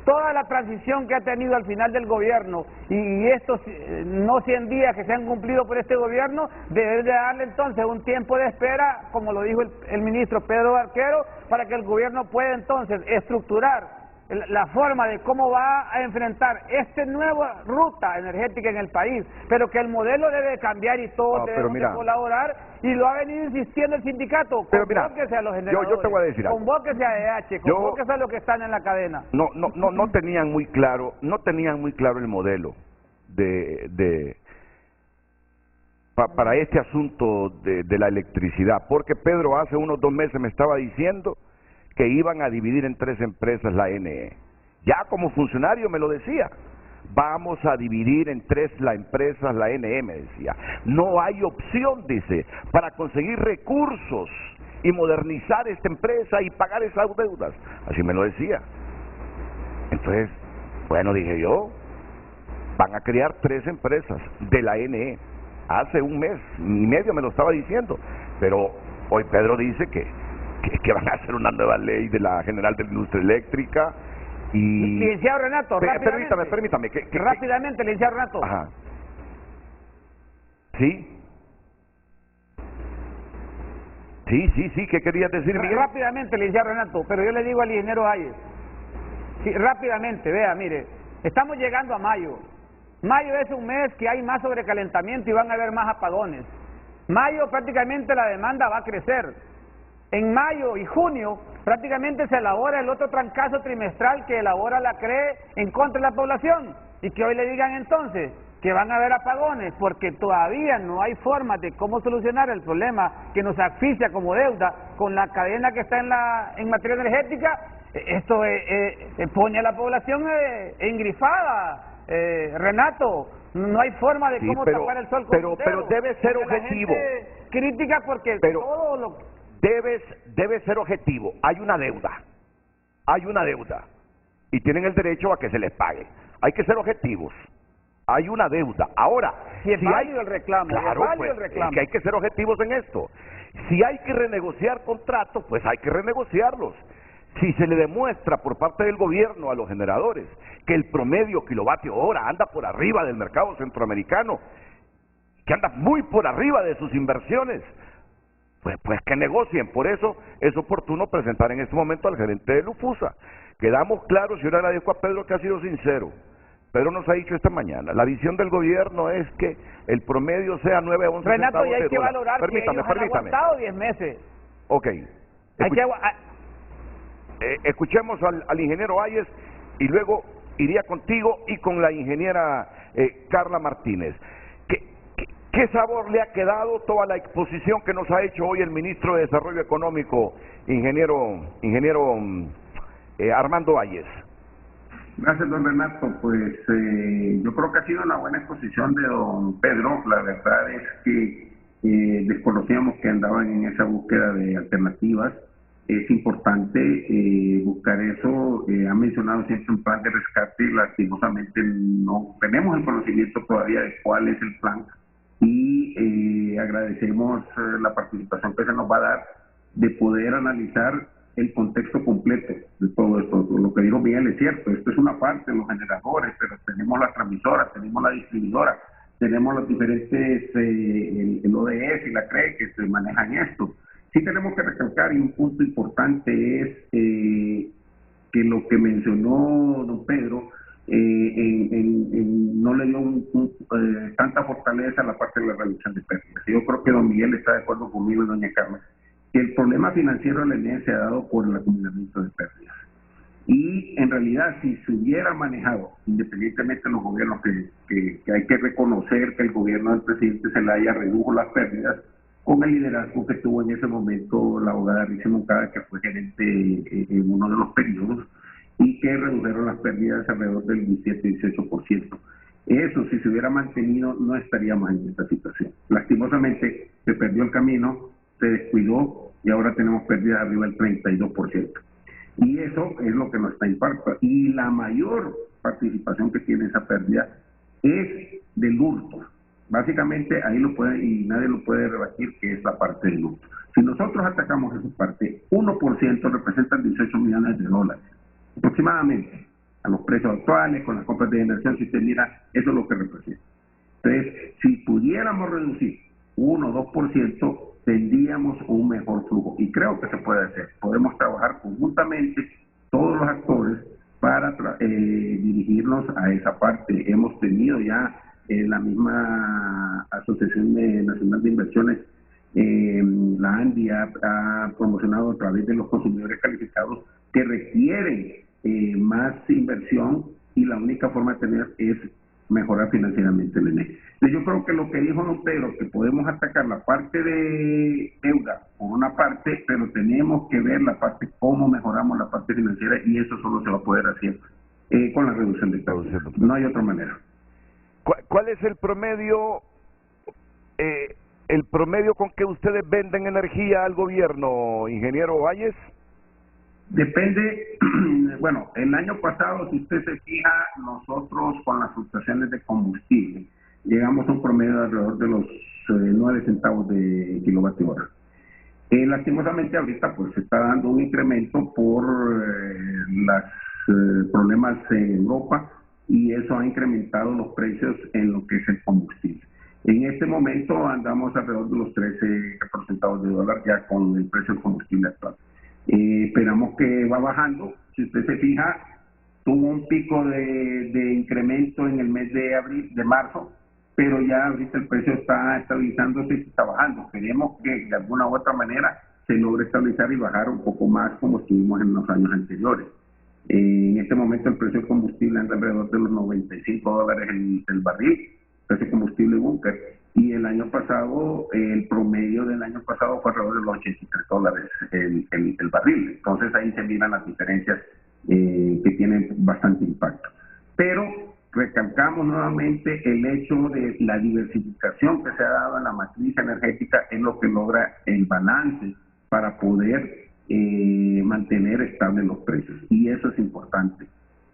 toda la transición que ha tenido al final del gobierno y estos no 100 días que se han cumplido por este gobierno, debe de darle entonces un tiempo de espera, como lo dijo el ministro Pedro Barquero, para que el gobierno pueda entonces estructurar la forma de cómo va a enfrentar esta nueva ruta energética en el país, pero que el modelo debe cambiar y todos debemos de colaborar, y lo ha venido insistiendo el sindicato. Convóquese a los generadores, yo te voy a decir algo. Convóquese a EH, convóquese a los que están en la cadena. No tenían muy claro el modelo para este asunto de la electricidad, porque Pedro hace unos 2 meses me estaba diciendo que iban a dividir en 3 empresas la NE. Ya como funcionario me lo decía, vamos a dividir en 3 la empresa, la NM, decía. No hay opción, dice, para conseguir recursos y modernizar esta empresa y pagar esas deudas. Así me lo decía. Entonces, bueno, dije yo, van a crear 3 empresas de la NE. Hace un mes y medio me lo estaba diciendo, pero hoy Pedro dice que van a hacer una nueva ley de la General de la Industria Eléctrica y... Licenciado Renato, rápidamente. Permítame. Rápidamente, licenciado Renato. Ajá. ¿Sí? Sí, ¿qué querías decir, Miguel? Rápidamente, licenciado Renato, pero yo le digo al ingeniero Ayes. Sí, rápidamente, vea, mire, estamos llegando a mayo. Mayo es un mes que hay más sobrecalentamiento y van a haber más apagones. Mayo prácticamente la demanda va a crecer. En mayo y junio prácticamente se elabora el otro trancazo trimestral que elabora la CRE en contra de la población. Y que hoy le digan entonces que van a haber apagones porque todavía no hay forma de cómo solucionar el problema que nos asfixia como deuda con la cadena que está en materia energética. Esto pone a la población engrifada. Renato, no hay forma de cómo tapar el sol con un dedo. Pero debe ser objetivo. Crítica porque todo lo... Debe ser objetivo. Hay una deuda. Y tienen el derecho a que se les pague. Hay que ser objetivos. Hay una deuda. Ahora, si es válido el reclamo, claro, es que hay que ser objetivos en esto. Si hay que renegociar contratos, pues hay que renegociarlos. Si se le demuestra por parte del gobierno a los generadores que el promedio kilovatio hora anda por arriba del mercado centroamericano, que anda muy por arriba de sus inversiones, pues que negocien. Por eso es oportuno presentar en este momento al gerente de Lufusa. Quedamos claros, y yo le agradezco a Pedro que ha sido sincero. Pedro nos ha dicho esta mañana, la visión del gobierno es que el promedio sea 9 a 11 Renato, centavos y hay de que dólar. valorar que ellos han aguantado 10 meses. Ok. Escuchemos al ingeniero Ayes y luego iría contigo y con la ingeniera Carla Martínez. ¿Qué sabor le ha quedado toda la exposición que nos ha hecho hoy el ministro de Desarrollo Económico, ingeniero Armando Ayes? Gracias, don Renato. Pues yo creo que ha sido una buena exposición de don Pedro. La verdad es que desconocíamos que andaban en esa búsqueda de alternativas. Es importante buscar eso. Ha mencionado siempre un plan de rescate. Lastimosamente no tenemos el conocimiento todavía de cuál es el plan y agradecemos la participación que se nos va a dar de poder analizar el contexto completo de todo esto. Lo que dijo Miguel es cierto, esto es una parte de los generadores, pero tenemos las transmisoras, tenemos la distribuidora, tenemos los diferentes, el ODS y la CRE que se manejan esto. Sí tenemos que recalcar, y un punto importante es que lo que mencionó don Pedro no le dio tanta fortaleza a la parte de la reducción de pérdidas. Yo creo que don Miguel está de acuerdo conmigo y doña Carmen, que el problema financiero de la ENE se ha dado por el acumulamiento de pérdidas. Y en realidad, si se hubiera manejado, independientemente de los gobiernos, que hay que reconocer que el gobierno del presidente Zelaya redujo las pérdidas con el liderazgo que tuvo en ese momento la abogada Rixi Moncada, que fue gerente en uno de los periodos, y que redujeron las pérdidas alrededor del 17-18%. Eso, si se hubiera mantenido, no estaríamos en esta situación. Lastimosamente, se perdió el camino, se descuidó y ahora tenemos pérdidas arriba del 32%. Y eso es lo que nos está impactando. Y la mayor participación que tiene esa pérdida es del hurto. Básicamente ahí lo puede, y nadie lo puede rebatir, que es la parte del hurto. Si nosotros atacamos esa parte, 1% representan 18 millones de dólares, aproximadamente, a los precios actuales, con las compras de generación. Si usted mira, eso es lo que representa. Entonces, si pudiéramos reducir 1 o 2%, tendríamos un mejor flujo, y creo que se puede hacer. Podemos trabajar conjuntamente todos los actores para dirigirnos a esa parte. Hemos tenido ya la misma Asociación Nacional de Inversiones, la ANDI ha promocionado a través de los consumidores calificados que requieren más inversión, y la única forma de tener es mejorar financieramente el ENE. Yo creo que lo que dijo don Pedro, que podemos atacar la parte de deuda por una parte, pero tenemos que ver la parte, cómo mejoramos la parte financiera, y eso solo se va a poder hacer con la reducción de precios. No hay otra manera. ¿Cuál es el promedio con que ustedes venden energía al gobierno, ingeniero Valles? Depende, bueno, el año pasado, si usted se fija, nosotros con las fluctuaciones de combustible llegamos a un promedio de alrededor de los 9 centavos de kilovatio hora. Lastimosamente ahorita pues se está dando un incremento por los problemas en Europa, y eso ha incrementado los precios en lo que es el combustible. En este momento andamos alrededor de los 13 centavos de dólar ya con el precio del combustible actual. Esperamos que va bajando. Si usted se fija, tuvo un pico de incremento en el mes de marzo, pero ya ahorita el precio está estabilizándose y está bajando. Queremos que de alguna u otra manera se logre estabilizar y bajar un poco más como estuvimos en los años anteriores. En este momento el precio del combustible anda alrededor de los $95 el barril, precio de combustible búnker, y el año pasado, el promedio del año pasado fue alrededor de los $83 el barril. Entonces ahí se miran las diferencias que tienen bastante impacto. Pero recalcamos nuevamente el hecho de la diversificación que se ha dado en la matriz energética es lo que logra el balance para poder mantener estables los precios, y eso es importante.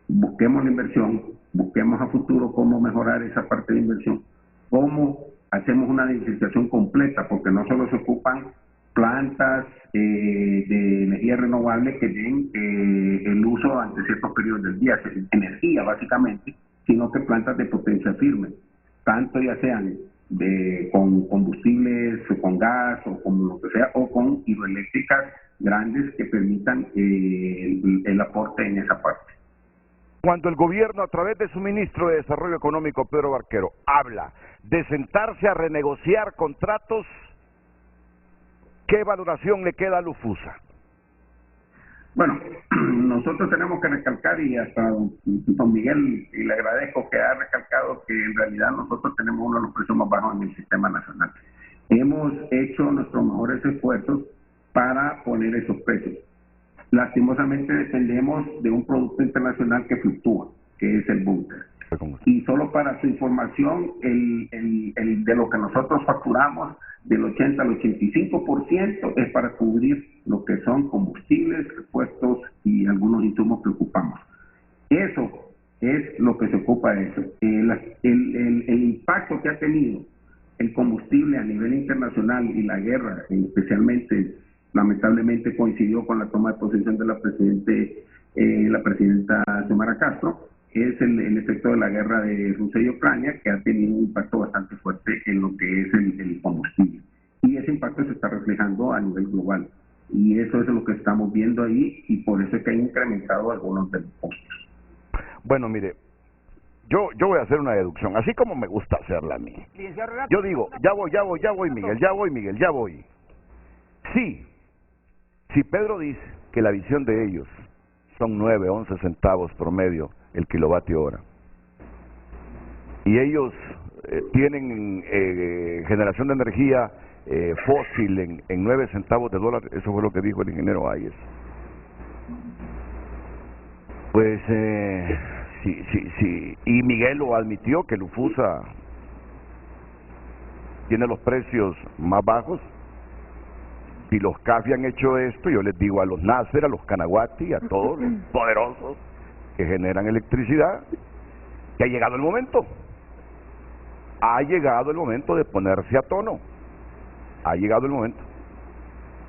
Busquemos la inversión, busquemos a futuro cómo mejorar esa parte de inversión, cómo hacemos una diversificación completa, porque no solo se ocupan plantas de energía renovable que den el uso durante ciertos periodos del día, energía básicamente, sino que plantas de potencia firme, tanto ya sean con combustibles o con gas o con lo que sea, o con hidroeléctricas grandes que permitan el aporte en esa parte. Cuando el gobierno, a través de su ministro de Desarrollo Económico, Pedro Barquero, habla de sentarse a renegociar contratos, ¿qué valoración le queda a Lufusa? Bueno, nosotros tenemos que recalcar, y hasta don Miguel, y le agradezco que ha recalcado que en realidad nosotros tenemos uno de los precios más bajos en el sistema nacional. Hemos hecho nuestros mejores esfuerzos para poner esos precios. Lastimosamente dependemos de un producto internacional que fluctúa, que es el búnker. Y solo para su información, de lo que nosotros facturamos, del 80 al 85% es para cubrir lo que son combustibles, repuestos y algunos insumos que ocupamos. Eso es lo que se ocupa de eso. El impacto que ha tenido el combustible a nivel internacional y la guerra, especialmente, lamentablemente coincidió con la toma de posesión de la presidenta Xiomara Castro, es el efecto de la guerra de Rusia y Ucrania, que ha tenido un impacto bastante fuerte en lo que es el combustible. Y ese impacto se está reflejando a nivel global. Y eso es lo que estamos viendo ahí, y por eso es que ha incrementado algunos de los costos. Bueno, mire, yo voy a hacer una deducción, así como me gusta hacerla a mí. Yo digo, ya voy, Miguel, ya voy. Sí, si Pedro dice que la visión de ellos son 9, 11 centavos promedio el kilovatio hora, y ellos tienen generación de energía fósil en 9 centavos de dólar, eso fue lo que dijo el ingeniero Ayes. Pues sí, y Miguel lo admitió, que Lufusa tiene los precios más bajos. Si los CAFI han hecho esto, yo les digo a los Nasser, a los Canaguati, a todos los poderosos que generan electricidad, que ha llegado el momento. Ha llegado el momento de ponerse a tono. Ha llegado el momento.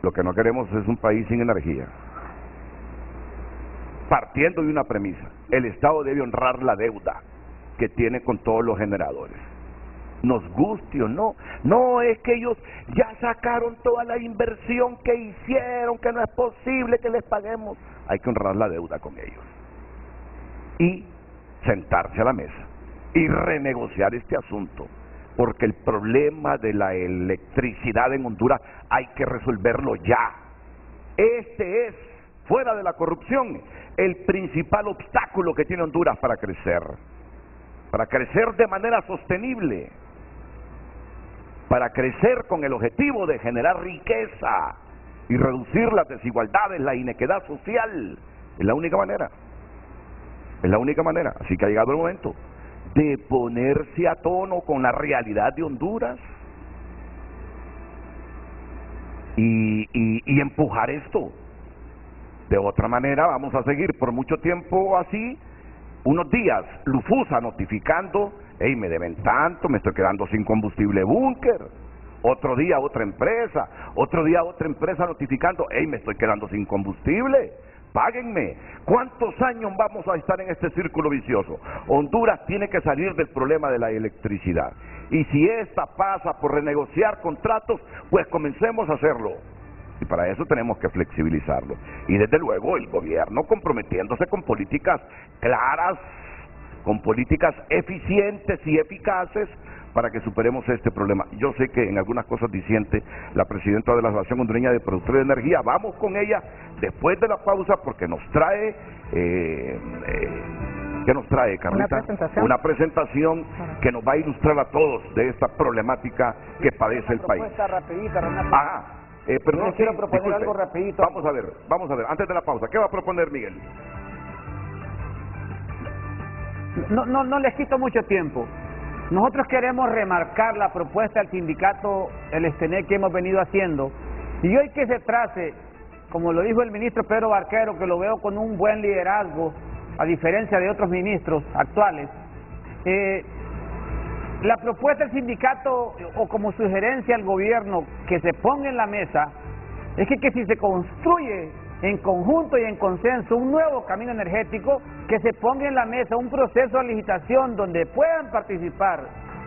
Lo que no queremos es un país sin energía. Partiendo de una premisa, el Estado debe honrar la deuda que tiene con todos los generadores. Nos guste o no. No, es que ellos ya sacaron toda la inversión que hicieron, que no es posible que les paguemos. Hay que honrar la deuda con ellos. Y sentarse a la mesa y renegociar este asunto, porque el problema de la electricidad en Honduras hay que resolverlo ya. Este es, fuera de la corrupción, el principal obstáculo que tiene Honduras para crecer de manera sostenible, para crecer con el objetivo de generar riqueza y reducir las desigualdades, la inequidad social. Es la única manera. Es la única manera. Así que ha llegado el momento de ponerse a tono con la realidad de Honduras y empujar esto. De otra manera vamos a seguir por mucho tiempo así, unos días Lufusa notificando, hey, me deben tanto, me estoy quedando sin combustible búnker. Otro día otra empresa notificando, hey, me estoy quedando sin combustible, páguenme. ¿Cuántos años vamos a estar en este círculo vicioso? Honduras tiene que salir del problema de la electricidad. Y si esta pasa por renegociar contratos, pues comencemos a hacerlo. Y para eso tenemos que flexibilizarlo. Y desde luego el gobierno comprometiéndose con políticas claras, con políticas eficientes y eficaces para que superemos este problema. Yo sé que en algunas cosas disiente la presidenta de la Asociación Hondureña de Productores de Energía. Vamos con ella después de la pausa porque nos trae... ¿qué nos trae, Carlita? Una presentación que nos va a ilustrar a todos de esta problemática que padece el país. Rapidita, Renato. Pero yo quiero proponer algo rapidito. Vamos a ver, antes de la pausa, ¿qué va a proponer Miguel? No les quito mucho tiempo. Nosotros queremos remarcar la propuesta del sindicato, el STENEC que hemos venido haciendo, y hoy que se trace, como lo dijo el ministro Pedro Barquero, que lo veo con un buen liderazgo, a diferencia de otros ministros actuales, la propuesta del sindicato, o como sugerencia al gobierno, que se ponga en la mesa, es que si se construye en conjunto y en consenso un nuevo camino energético, que se ponga en la mesa un proceso de licitación donde puedan participar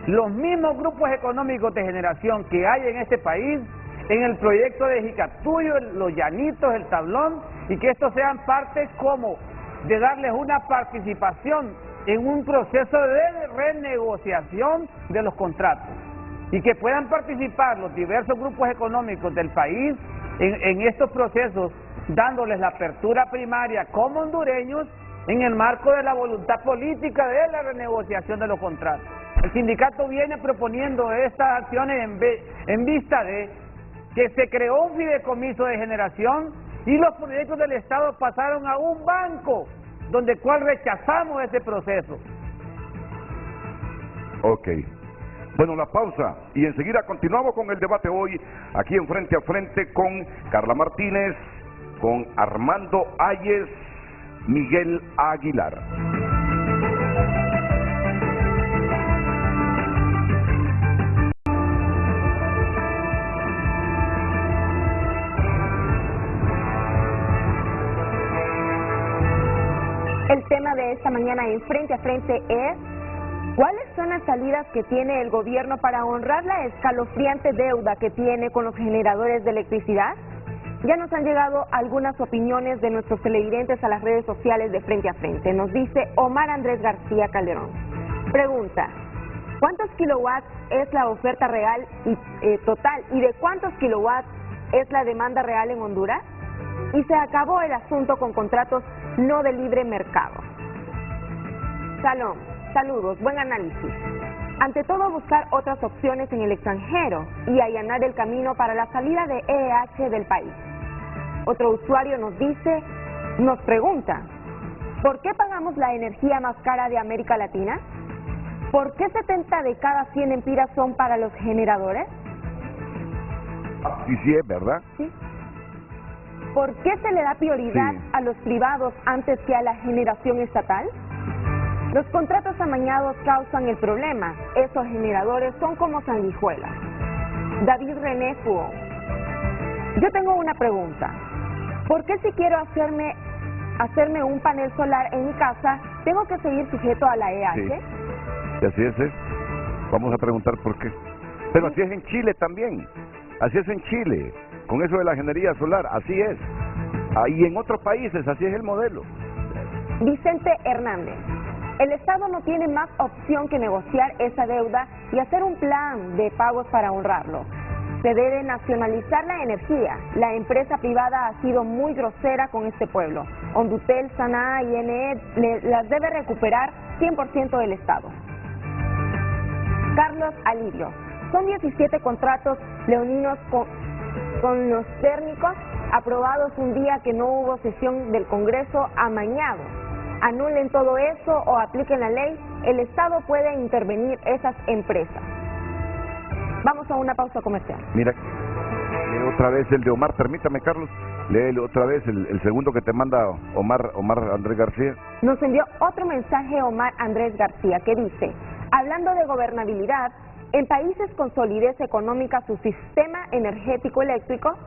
los mismos grupos económicos de generación que hay en este país, en el proyecto de Jicatuyo, Los Llanitos, El Tablón, y que estos sean partes como de darles una participación en un proceso de renegociación de los contratos y que puedan participar los diversos grupos económicos del país en estos procesos, dándoles la apertura primaria como hondureños en el marco de la voluntad política de la renegociación de los contratos. El sindicato viene proponiendo estas acciones en vista de que se creó un fideicomiso de generación y los proyectos del Estado pasaron a un banco, donde cual rechazamos ese proceso. Ok. Bueno, la pausa y enseguida continuamos con el debate hoy aquí en Frente a Frente con Carla Martínez, con Armando Ayes, Miguel Aguilar. El tema de esta mañana en Frente a Frente es: ¿cuáles son las salidas que tiene el gobierno para honrar la escalofriante deuda que tiene con los generadores de electricidad? Ya nos han llegado algunas opiniones de nuestros televidentes a las redes sociales de Frente a Frente. Nos dice Omar Andrés García Calderón. Pregunta: ¿cuántos kilowatts es la oferta real y total y de cuántos kilowatts es la demanda real en Honduras? Y se acabó el asunto con contratos no de libre mercado. Salón, saludos, buen análisis. Ante todo, buscar otras opciones en el extranjero y allanar el camino para la salida de EEH del país. Otro usuario nos pregunta: ¿por qué pagamos la energía más cara de América Latina? ¿Por qué 70 de cada 100 empiras son para los generadores? Y sí es verdad. Sí. ¿Por qué se le da prioridad a los privados antes que a la generación estatal? Los contratos amañados causan el problema. Esos generadores son como sanguijuelas. David René Fuo. Yo tengo una pregunta. ¿Por qué si quiero hacerme un panel solar en mi casa, tengo que seguir sujeto a la EH? Sí. Y así es. Vamos a preguntar por qué. Pero así es en Chile también. Así es en Chile. Con eso de la ingeniería solar, así es. Y en otros países, así es el modelo. Vicente Hernández. El Estado no tiene más opción que negociar esa deuda y hacer un plan de pagos para honrarlo. Se debe nacionalizar la energía. La empresa privada ha sido muy grosera con este pueblo. Hondutel, Saná y NE las debe recuperar 100% del Estado. Carlos Alirio. Son 17 contratos leoninos con los térmicos aprobados un día que no hubo sesión del Congreso, amañados. anulen todo eso o apliquen la ley, el Estado puede intervenir esas empresas. Vamos a una pausa comercial. Mira, lee otra vez el de Omar, permítame, Carlos, lee otra vez el segundo que te manda Omar Andrés García. Nos envió otro mensaje Omar Andrés García que dice, hablando de gobernabilidad, en países con solidez económica su sistema energético eléctrico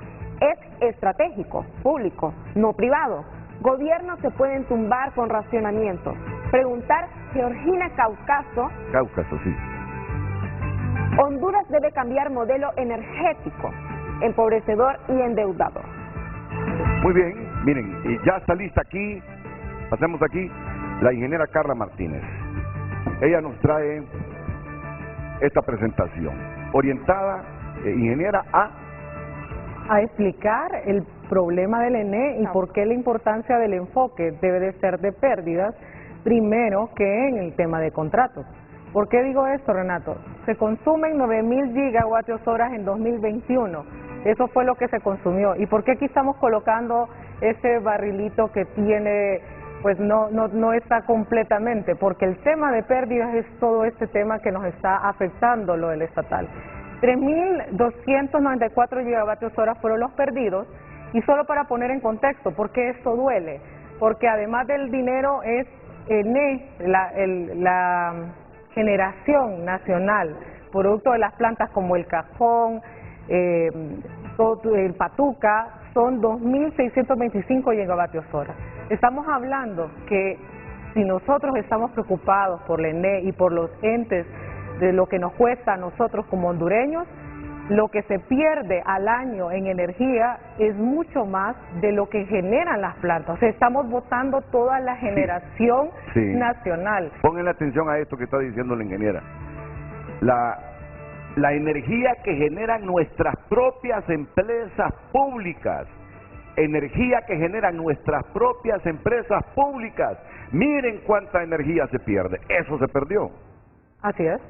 es estratégico, público, no privado. Gobiernos se pueden tumbar con racionamientos. Preguntar Georgina Cáucaso, sí. Honduras debe cambiar modelo energético, empobrecedor y endeudador. Muy bien, miren, y ya está lista aquí, pasemos aquí, la ingeniera Carla Martínez. Ella nos trae esta presentación, orientada, ingeniera, a explicar el problema del ENE y por qué la importancia del enfoque debe de ser de pérdidas, primero que en el tema de contratos. ¿Por qué digo esto, Renato? Se consumen 9.000 gigavatios horas en 2021. Eso fue lo que se consumió. ¿Y por qué aquí estamos colocando ese barrilito que tiene, pues no está completamente? Porque el tema de pérdidas es todo este tema que nos está afectando lo del estatal. 3.294 gigavatios horas fueron los perdidos, y solo para poner en contexto, ¿por qué esto duele? Porque además del dinero es la generación nacional, producto de las plantas como el Cajón, el Patuca, son 2.625 gigavatios horas. Estamos hablando que si nosotros estamos preocupados por la ENE y por los entes de lo que nos cuesta a nosotros como hondureños, lo que se pierde al año en energía es mucho más de lo que generan las plantas. O sea, estamos botando toda la generación nacional. Pongan atención a esto que está diciendo la ingeniera. La energía que generan nuestras propias empresas públicas, energía que generan nuestras propias empresas públicas, miren cuánta energía se pierde. Eso se perdió. Así es.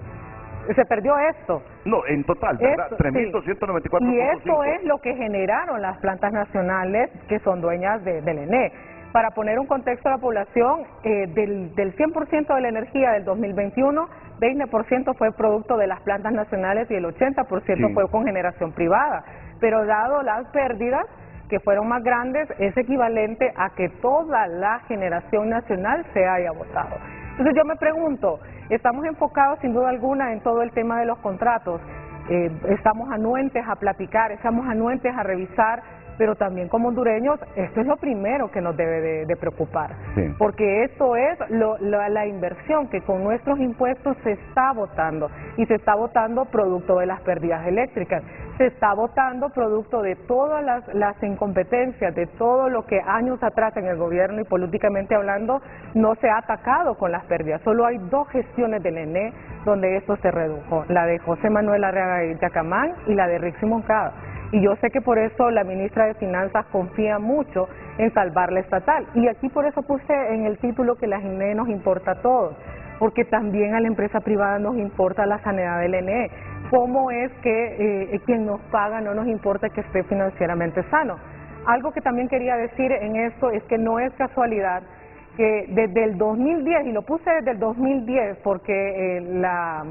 Se perdió esto. No, en total, ¿verdad? 3.294. Y eso es lo que generaron las plantas nacionales que son dueñas del ENE. Para poner un contexto a la población, del 100% de la energía del 2021, 20% fue producto de las plantas nacionales y el 80% fue con generación privada. Pero dado las pérdidas, que fueron más grandes, es equivalente a que toda la generación nacional se haya botado. Entonces yo me pregunto, estamos enfocados sin duda alguna en todo el tema de los contratos, estamos anuentes a platicar, estamos anuentes a revisar, pero también como hondureños, esto es lo primero que nos debe de preocupar, porque esto es la inversión que con nuestros impuestos se está botando, y se está botando producto de las pérdidas eléctricas, se está botando producto de todas las incompetencias, de todo lo que años atrás en el gobierno y políticamente hablando no se ha atacado con las pérdidas. Solo hay 2 gestiones del ENE donde esto se redujo, la de José Manuel Arriaga y Yacamán y la de Rixi Moncada. Y yo sé que por eso la ministra de Finanzas confía mucho en salvar la estatal. Y aquí por eso puse en el título que la ENE nos importa a todos, porque también a la empresa privada nos importa la sanidad del ENE. ¿Cómo es que quien nos paga no nos importa que esté financieramente sano? Algo que también quería decir en esto es que no es casualidad que desde el 2010, y lo puse desde el 2010 porque la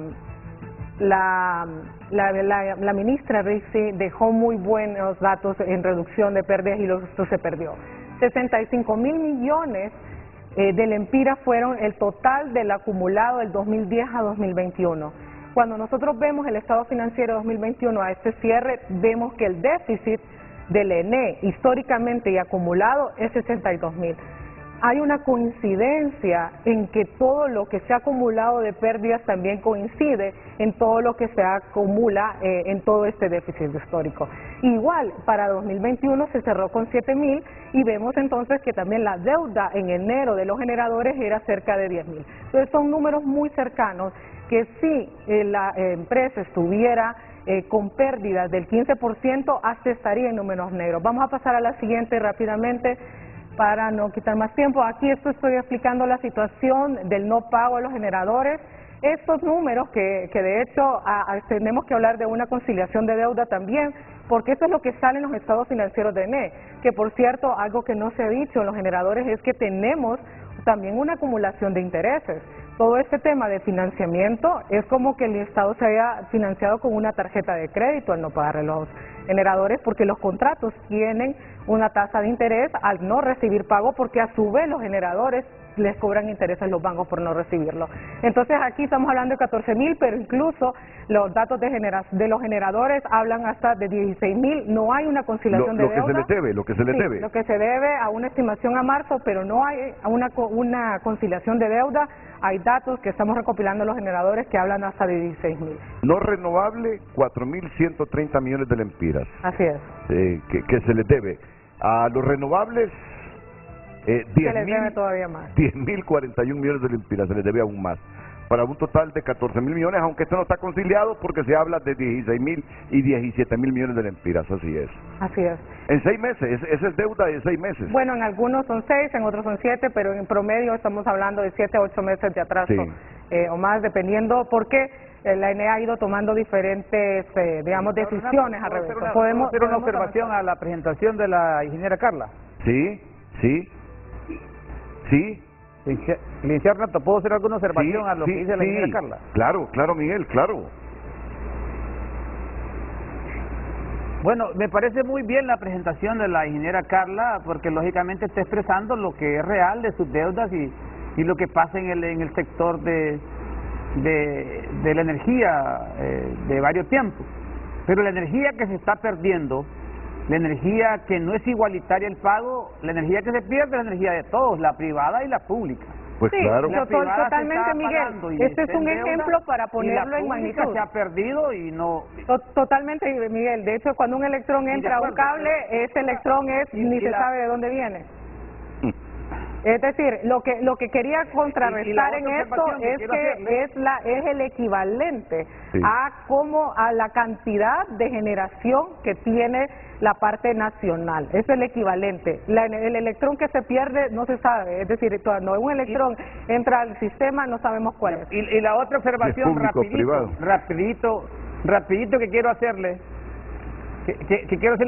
ministra Rixi dejó muy buenos datos en reducción de pérdidas y esto se perdió. 65.000 millones del Empira fueron el total del acumulado del 2010 a 2021. Cuando nosotros vemos el estado financiero de 2021 a este cierre, vemos que el déficit del ENE históricamente y acumulado es 62.000. Hay una coincidencia en que todo lo que se ha acumulado de pérdidas también coincide en todo lo que se acumula en todo este déficit histórico. Igual, para 2021 se cerró con 7.000 y vemos entonces que también la deuda en enero de los generadores era cerca de 10.000. Entonces son números muy cercanos que si la empresa estuviera con pérdidas del 15%, hasta estaría en números negros. Vamos a pasar a la siguiente rápidamente para no quitar más tiempo. Aquí estoy explicando la situación del no pago a los generadores. Estos números que de hecho tenemos que hablar de una conciliación de deuda también, porque eso es lo que sale en los estados financieros de ENE, que por cierto, algo que no se ha dicho en los generadores es que tenemos también una acumulación de intereses. Todo este tema de financiamiento es como que el Estado se haya financiado con una tarjeta de crédito al no pagarle los generadores, porque los contratos tienen una tasa de interés al no recibir pago, porque a su vez los generadores les cobran intereses a los bancos por no recibirlo. Entonces aquí estamos hablando de 14,000, pero incluso los datos de los generadores hablan hasta de 16,000. No hay una conciliación de deuda. Lo que se les debe. Lo que se debe a una estimación a marzo, pero no hay una conciliación de deuda. Hay datos que estamos recopilando los generadores que hablan hasta de 16,000. No renovable, 4.130 millones de lempiras. Así es. Que se les debe. A los renovables, 10.041 millones de lempiras, se les debe aún más, para un total de 14,000 millones, aunque esto no está conciliado porque se habla de 16,000 y 17,000 millones de lempiras, así es. Así es. En 6 meses, esa es deuda de 6 meses. Bueno, en algunos son 6, en otros son 7, pero en promedio estamos hablando de 7 a 8 meses de atraso, sí. O más, dependiendo, porque la ENE ha ido tomando diferentes, digamos, decisiones al respecto. ¿Podemos hacer una observación a la presentación de la ingeniera Carla? Sí. Licenciado Renato, ¿puedo hacer alguna observación a lo que dice la ingeniera Carla? Claro, Miguel, claro. Bueno, me parece muy bien la presentación de la ingeniera Carla, porque lógicamente está expresando lo que es real de sus deudas y lo que pasa en el sector de la energía de varios tiempos. Pero la energía que se está perdiendo, la energía que no es igualitaria el pago, la energía que se pierde es la energía de todos, la privada y la pública. Pues sí, claro. Totalmente, Miguel. Este es un ejemplo para ponerlo en magnitud. Se ha perdido y no... Totalmente, Miguel. De hecho, cuando un electrón entra a un cable, ese electrón ni se sabe de dónde viene. Es decir, lo que quería contrarrestar en esto es que es el equivalente a la cantidad de generación que tiene la parte nacional. Es el equivalente. El electrón que se pierde no se sabe. Es decir, cuando un electrón entra al sistema no sabemos cuál es. Y la otra observación, rapidito que quiero hacerle,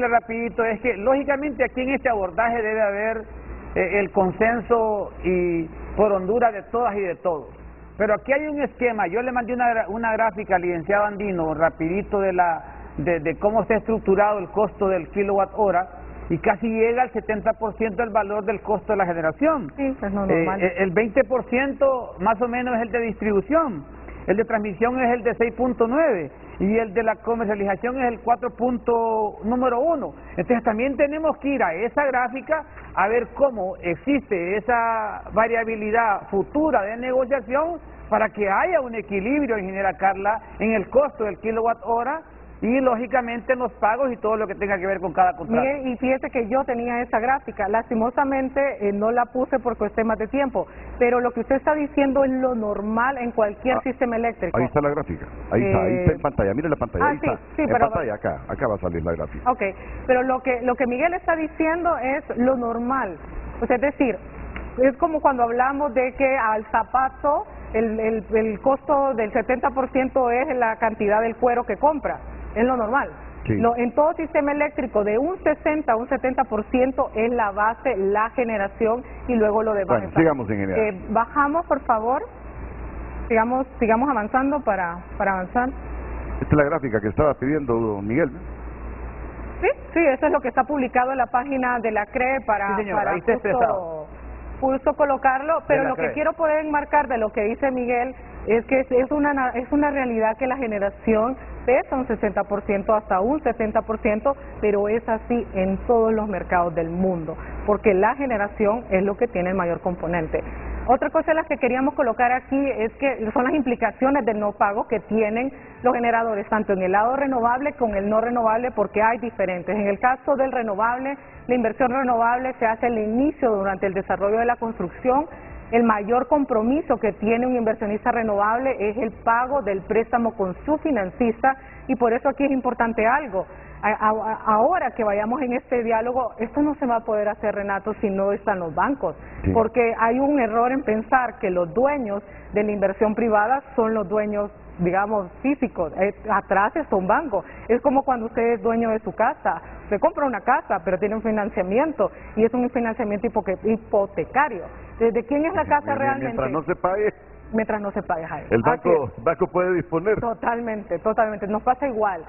rapidito, es que lógicamente aquí en este abordaje debe haber el consenso y por Honduras de todas y de todos. Pero aquí hay un esquema. Yo le mandé una gráfica al licenciado Andino, rapidito, de cómo está estructurado el costo del kilowatt hora, y casi llega al 70% del valor del costo de la generación. Sí, es normal. El 20% más o menos es el de distribución, el de transmisión es el de 6.9 y el de la comercialización es el 4.1. Entonces también tenemos que ir a esa gráfica a ver cómo existe esa variabilidad futura de negociación para que haya un equilibrio, ingeniera Carla, en el costo del kilowatt hora y lógicamente en los pagos y todo lo que tenga que ver con cada contrato. Miguel, y fíjese que yo tenía esa gráfica, lastimosamente no la puse por cuestiones de tiempo, pero lo que usted está diciendo es lo normal en cualquier sistema eléctrico. Ahí está la gráfica, ahí está en pantalla, mire la pantalla, ahí está, en pantalla, acá va a salir la gráfica. Ok, pero lo que Miguel está diciendo es lo normal, o sea, es decir, es como cuando hablamos de que al zapato el costo del 70% es la cantidad del cuero que compra. Es lo normal. Sí. En todo sistema eléctrico, de un 60 a un 70% es la base, la generación y luego lo demás. Bueno, sigamos en general. Bajamos, por favor. Sigamos avanzando para avanzar. Esta es la gráfica que estaba pidiendo Miguel. Sí, eso es lo que está publicado en la página de la CRE para justo colocarlo, pero lo que quiero poder enmarcar de lo que dice Miguel es que es una realidad que la generación pesa un 60% hasta un 70%, pero es así en todos los mercados del mundo, porque la generación es lo que tiene el mayor componente. Otra cosa de las que queríamos colocar aquí es que son las implicaciones del no pago que tienen los generadores, tanto en el lado renovable como en el no renovable, porque hay diferentes. En el caso del renovable, la inversión renovable se hace al inicio durante el desarrollo de la construcción. El mayor compromiso que tiene un inversionista renovable es el pago del préstamo con su financista, y por eso aquí es importante algo. Ahora que vayamos en este diálogo, esto no se va a poder hacer, Renato, si no están los bancos, porque hay un error en pensar que los dueños de la inversión privada son los dueños digamos, físicos. Atrás está un banco. Es como cuando usted es dueño de su casa. Usted compra una casa, pero tiene un financiamiento, y es un financiamiento hipotecario. ¿De quién es la casa realmente? Mientras no se pague. Mientras no se pague, Jaime. El banco puede disponer. Totalmente, totalmente. Nos pasa igual.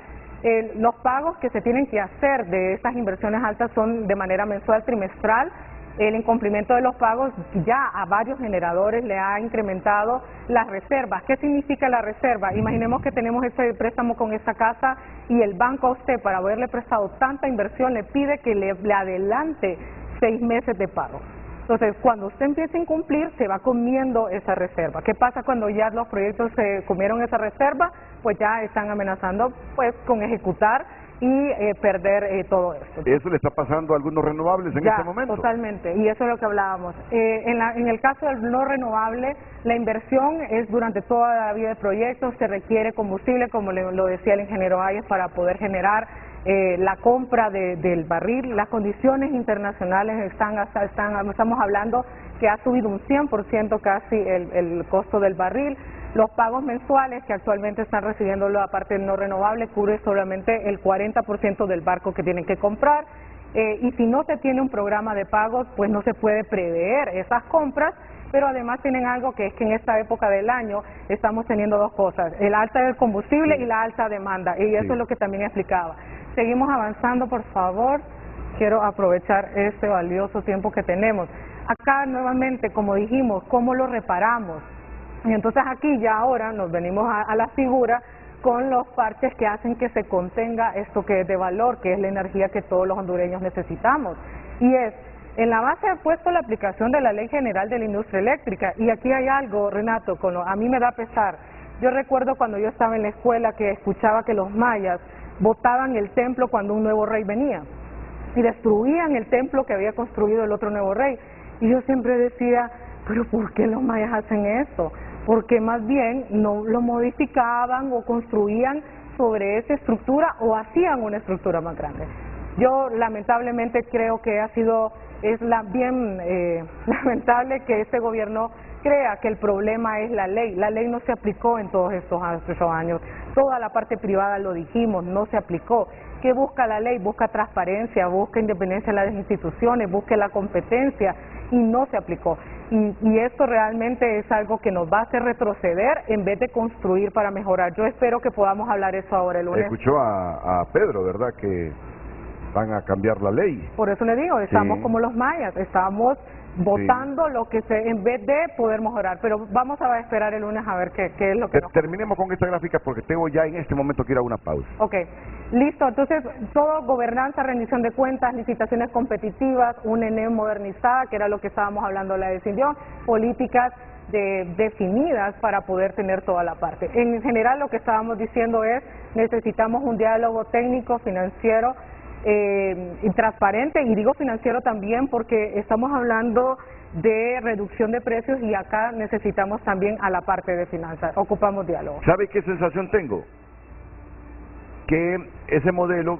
Los pagos que se tienen que hacer de estas inversiones altas son de manera mensual, trimestral. El incumplimiento de los pagos ya a varios generadores le ha incrementado las reservas. ¿Qué significa la reserva? Imaginemos que tenemos ese préstamo con esta casa y el banco a usted, para haberle prestado tanta inversión, le pide que le adelante 6 meses de pago. Entonces, cuando usted empieza a incumplir, se va comiendo esa reserva. ¿Qué pasa cuando ya los proyectos se comieron esa reserva? Pues ya están amenazando pues con ejecutar y perder todo esto. ¿Eso le está pasando a algunos renovables en este momento? Totalmente, y eso es lo que hablábamos. En el caso del no renovable, la inversión es durante toda la vida del proyecto, se requiere combustible, como lo decía el ingeniero Ayes, para poder generar la compra del barril. Las condiciones internacionales estamos hablando que ha subido un 100% casi el costo del barril. Los pagos mensuales que actualmente están recibiendo la parte no renovable cubre solamente el 40% del barco que tienen que comprar, y si no se tiene un programa de pagos, pues no se puede prever esas compras. Pero además tienen algo, que es que en esta época del año estamos teniendo dos cosas: el alta del combustible y la alta demanda, y eso es lo que también explicaba. Seguimos avanzando, por favor. Quiero aprovechar este valioso tiempo que tenemos. Acá nuevamente, como dijimos, ¿cómo lo reparamos? Y entonces aquí ya ahora nos venimos a la figura con los parches que hacen que se contenga esto que es de valor, que es la energía que todos los hondureños necesitamos. Y en la base ha puesto la aplicación de la Ley General de la Industria Eléctrica. Y aquí hay algo, Renato, a mí me da pesar. Yo recuerdo cuando yo estaba en la escuela que escuchaba que los mayas botaban el templo cuando un nuevo rey venía, y destruían el templo que había construido el otro nuevo rey. Y yo siempre decía, pero ¿por qué los mayas hacen eso? Porque más bien no lo modificaban o construían sobre esa estructura o hacían una estructura más grande. Yo lamentablemente creo que es bien lamentable que este gobierno crea que el problema es la ley. La ley no se aplicó en todos estos años. Toda la parte privada, lo dijimos, no se aplicó. ¿Qué busca la ley? Busca transparencia, busca independencia de las instituciones, busca la competencia, y no se aplicó. Y esto realmente es algo que nos va a hacer retroceder en vez de construir para mejorar. Yo espero que podamos hablar eso ahora el lunes. Escuchó a Pedro, ¿verdad?, que van a cambiar la ley. Por eso le digo, estamos como los mayas, estamos votando lo que en vez de poder mejorar. Pero vamos a esperar el lunes a ver qué es lo que Terminemos con esta gráfica porque tengo ya en este momento que ir a una pausa. Ok, listo. Entonces, todo: gobernanza, rendición de cuentas, licitaciones competitivas, una ENEM modernizada, que era lo que estábamos hablando, la decisión, políticas definidas para poder tener toda la parte. En general, lo que estábamos diciendo es: necesitamos un diálogo técnico, financiero, y transparente, y digo financiero también porque estamos hablando de reducción de precios, y acá necesitamos también a la parte de finanzas. Ocupamos diálogo. ¿Sabe qué sensación tengo? Que ese modelo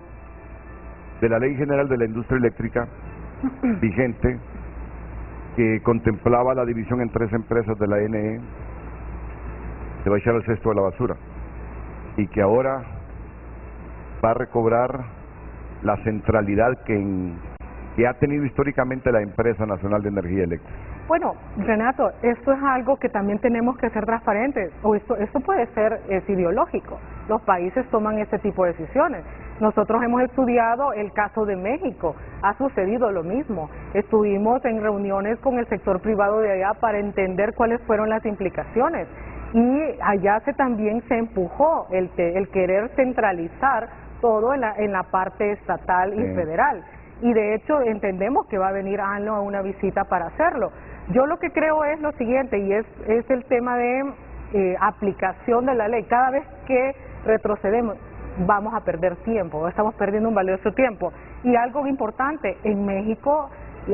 de la Ley General de la Industria Eléctrica vigente, que contemplaba la división en 3 empresas de la NE, se va a echar al cesto de la basura, y que ahora va a recobrar la centralidad que ha tenido históricamente la Empresa Nacional de Energía Eléctrica. Bueno, Renato, esto es algo que también tenemos que ser transparentes, o esto puede ser ideológico. Los países toman este tipo de decisiones. Nosotros hemos estudiado el caso de México, ha sucedido lo mismo. Estuvimos en reuniones con el sector privado de allá para entender cuáles fueron las implicaciones, y allá también se empujó el querer centralizar todo en la parte estatal y federal, y de hecho entendemos que va a venir ANLO a una visita para hacerlo. Yo lo que creo es lo siguiente, y es el tema de aplicación de la ley. Cada vez que retrocedemos vamos a perder tiempo, estamos perdiendo un valioso tiempo. Y algo importante, en México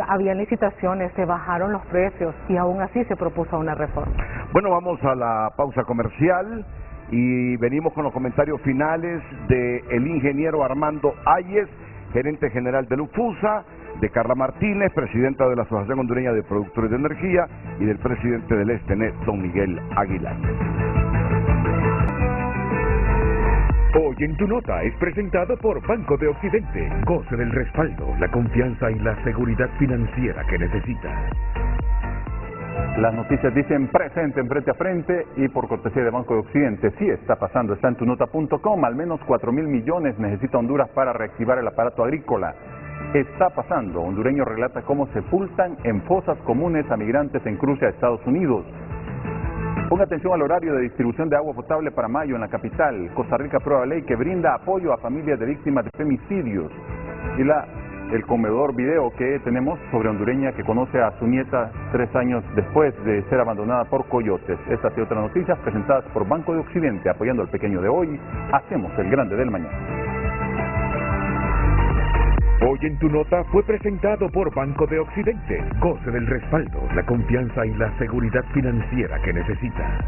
había licitaciones, se bajaron los precios y aún así se propuso una reforma. Bueno, vamos a la pausa comercial y venimos con los comentarios finales del ingeniero Armando Ayes, gerente general de Lufusa, de Carla Martínez, presidenta de la Asociación Hondureña de Productores de Energía, y del presidente del ESTENE, don Miguel Aguilar. Hoy en Tu Nota es presentado por Banco de Occidente. Goce del respaldo, la confianza y la seguridad financiera que necesita. Las noticias dicen presente en Frente a Frente y por cortesía de Banco de Occidente. Sí está pasando, está en tunota.com. Al menos 4.000 millones necesita Honduras para reactivar el aparato agrícola. Está pasando. Hondureño relata cómo sepultan en fosas comunes a migrantes en cruce a Estados Unidos. Ponga atención al horario de distribución de agua potable para mayo en la capital. Costa Rica aprueba ley que brinda apoyo a familias de víctimas de femicidios. Y el conmovedor video que tenemos sobre hondureña que conoce a su nieta 3 años después de ser abandonada por coyotes. Estas y otras noticias presentadas por Banco de Occidente, apoyando al pequeño de hoy. Hacemos el grande del mañana. Hoy en Tu Nota fue presentado por Banco de Occidente. Goce del respaldo, la confianza y la seguridad financiera que necesita.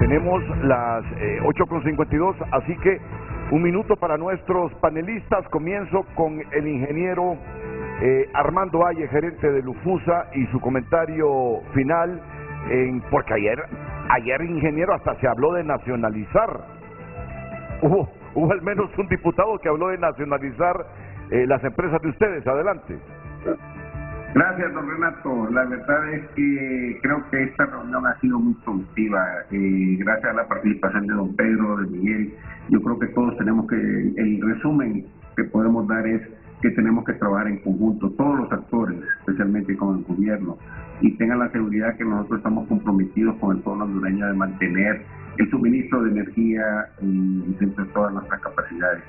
Tenemos las 8:52, así que un minuto para nuestros panelistas. Comienzo con el ingeniero Armando Aye, gerente de Lufusa, y su comentario final, porque ayer, ingeniero, hasta se habló de nacionalizar. Hubo al menos un diputado que habló de nacionalizar las empresas de ustedes. Adelante. Gracias, don Renato. La verdad es que creo que esta reunión ha sido muy productiva. Gracias a la participación de don Pedro, de Miguel, yo creo que todos tenemos que, el resumen que podemos dar es que tenemos que trabajar en conjunto, todos los actores, especialmente con el gobierno, y tengan la seguridad que nosotros estamos comprometidos con el pueblo hondureño de mantener el suministro de energía dentro de todas nuestras capacidades.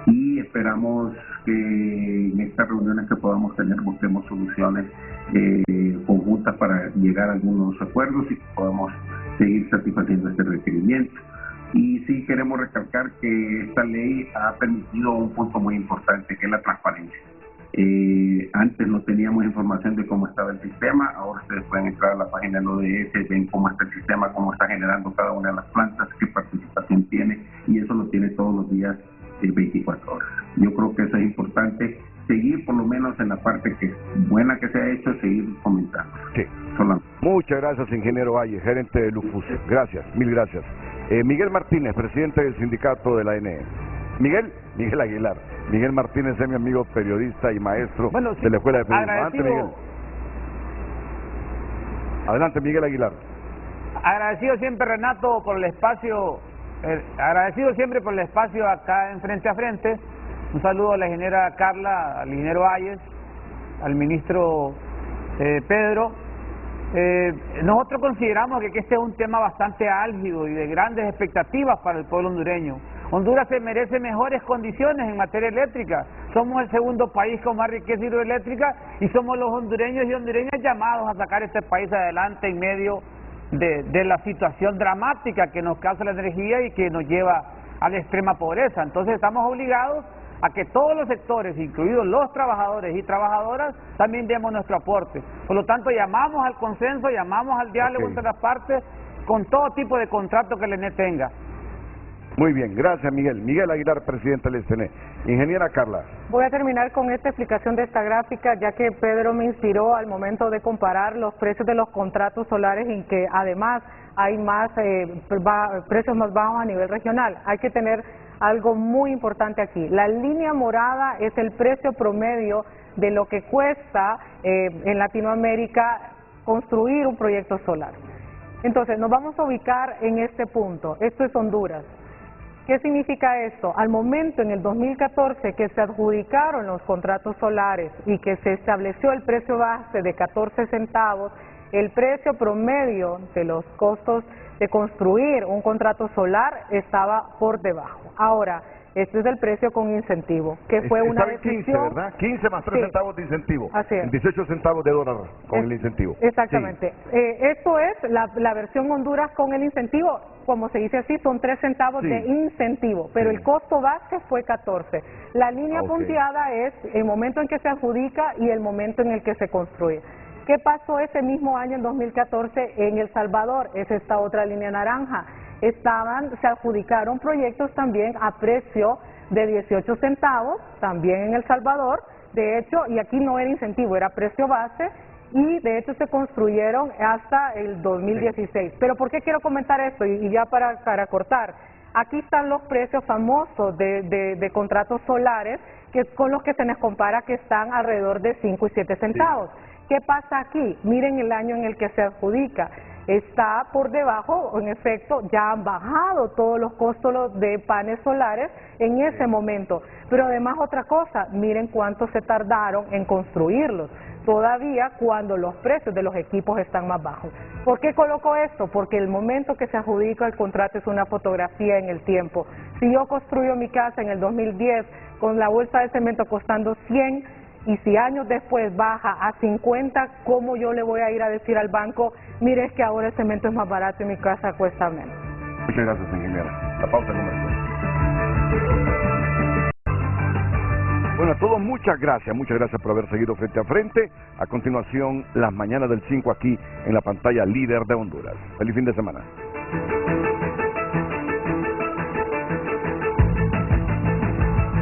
Y esperamos que en estas reuniones que podamos tener busquemos soluciones conjuntas para llegar a algunos acuerdos y que podamos seguir satisfaciendo este requerimiento. Y sí queremos recalcar que esta ley ha permitido un punto muy importante, que es la transparencia. Antes no teníamos información de cómo estaba el sistema, ahora ustedes pueden entrar a la página del ODS, ven cómo está el sistema, cómo está generando cada una de las plantas, qué participación tiene, y eso lo tiene todos los días 24 horas. Yo creo que eso es importante, seguir por lo menos en la parte que es buena que se ha hecho, seguir comentando. Sí. Solamente. Muchas gracias, ingeniero Valle, gerente de Lufusa. Gracias, mil gracias. Miguel Martínez, presidente del sindicato de la ANE. Miguel Aguilar. Miguel Martínez es mi amigo periodista y maestro de la Escuela de Periodismo. Adelante, Miguel Aguilar. Agradecido siempre, Renato, por el espacio, agradecido siempre por el espacio acá en Frente a Frente. Un saludo a la ingeniera Carla, al ingeniero Ayes, al ministro Pedro. Nosotros consideramos que este es un tema bastante álgido y de grandes expectativas para el pueblo hondureño. Honduras se merece mejores condiciones en materia eléctrica. Somos el segundo país con más riqueza hidroeléctrica y somos los hondureños y hondureñas llamados a sacar este país adelante en medio de la situación dramática que nos causa la energía y que nos lleva a la extrema pobreza. Entonces estamos obligados a que todos los sectores, incluidos los trabajadores y trabajadoras, también demos nuestro aporte. Por lo tanto, llamamos al consenso, llamamos al diálogo entre las partes con todo tipo de contrato que el ENE tenga. Muy bien, gracias, Miguel. Miguel Aguilar, presidente del STN. Ingeniera Carla. Voy a terminar con esta explicación de esta gráfica, ya que Pedro me inspiró al momento de comparar los precios de los contratos solares y que además hay más precios más bajos a nivel regional. Hay que tener algo muy importante aquí. La línea morada es el precio promedio de lo que cuesta en Latinoamérica construir un proyecto solar. Entonces, nos vamos a ubicar en este punto. Esto es Honduras. ¿Qué significa esto? Al momento, en el 2014, que se adjudicaron los contratos solares y que se estableció el precio base de 14 centavos, el precio promedio de los costos de construir un contrato solar estaba por debajo. Ahora, este es el precio con incentivo, que fue una decisión... 15, ¿verdad? 15 más 3 centavos de incentivo. Así es. 18 centavos de dólar con el incentivo. Exactamente. Sí. Esto es la versión Honduras con el incentivo. Como se dice así, son 3 centavos de incentivo, pero el costo base fue 14. La línea punteada es el momento en que se adjudica y el momento en el que se construye. ¿Qué pasó ese mismo año, en 2014, en El Salvador? Es esta otra línea naranja. Se adjudicaron proyectos también a precio de 18 centavos, también en El Salvador, de hecho, y aquí no era incentivo, era precio base, y de hecho se construyeron hasta el 2016. Pero ¿por qué quiero comentar esto? Y ya para cortar, aquí están los precios famosos de contratos solares que con los que se les compara que están alrededor de 5 y 7 centavos. ¿Qué pasa aquí? Miren el año en el que se adjudica. Está por debajo, en efecto, ya han bajado todos los costos de paneles solares en ese momento. Pero además otra cosa, miren cuánto se tardaron en construirlos, todavía cuando los precios de los equipos están más bajos. ¿Por qué coloco esto? Porque el momento que se adjudica el contrato es una fotografía en el tiempo. Si yo construyo mi casa en el 2010 con la bolsa de cemento costando 100, y si años después baja a 50, ¿cómo yo le voy a ir a decir al banco, mire, es que ahora el cemento es más barato y mi casa cuesta menos? Muchas gracias, ingeniera. La pausa comercial. Bueno, a todos muchas gracias por haber seguido Frente a Frente. A continuación, las mañanas del 5 aquí en la pantalla líder de Honduras. Feliz fin de semana.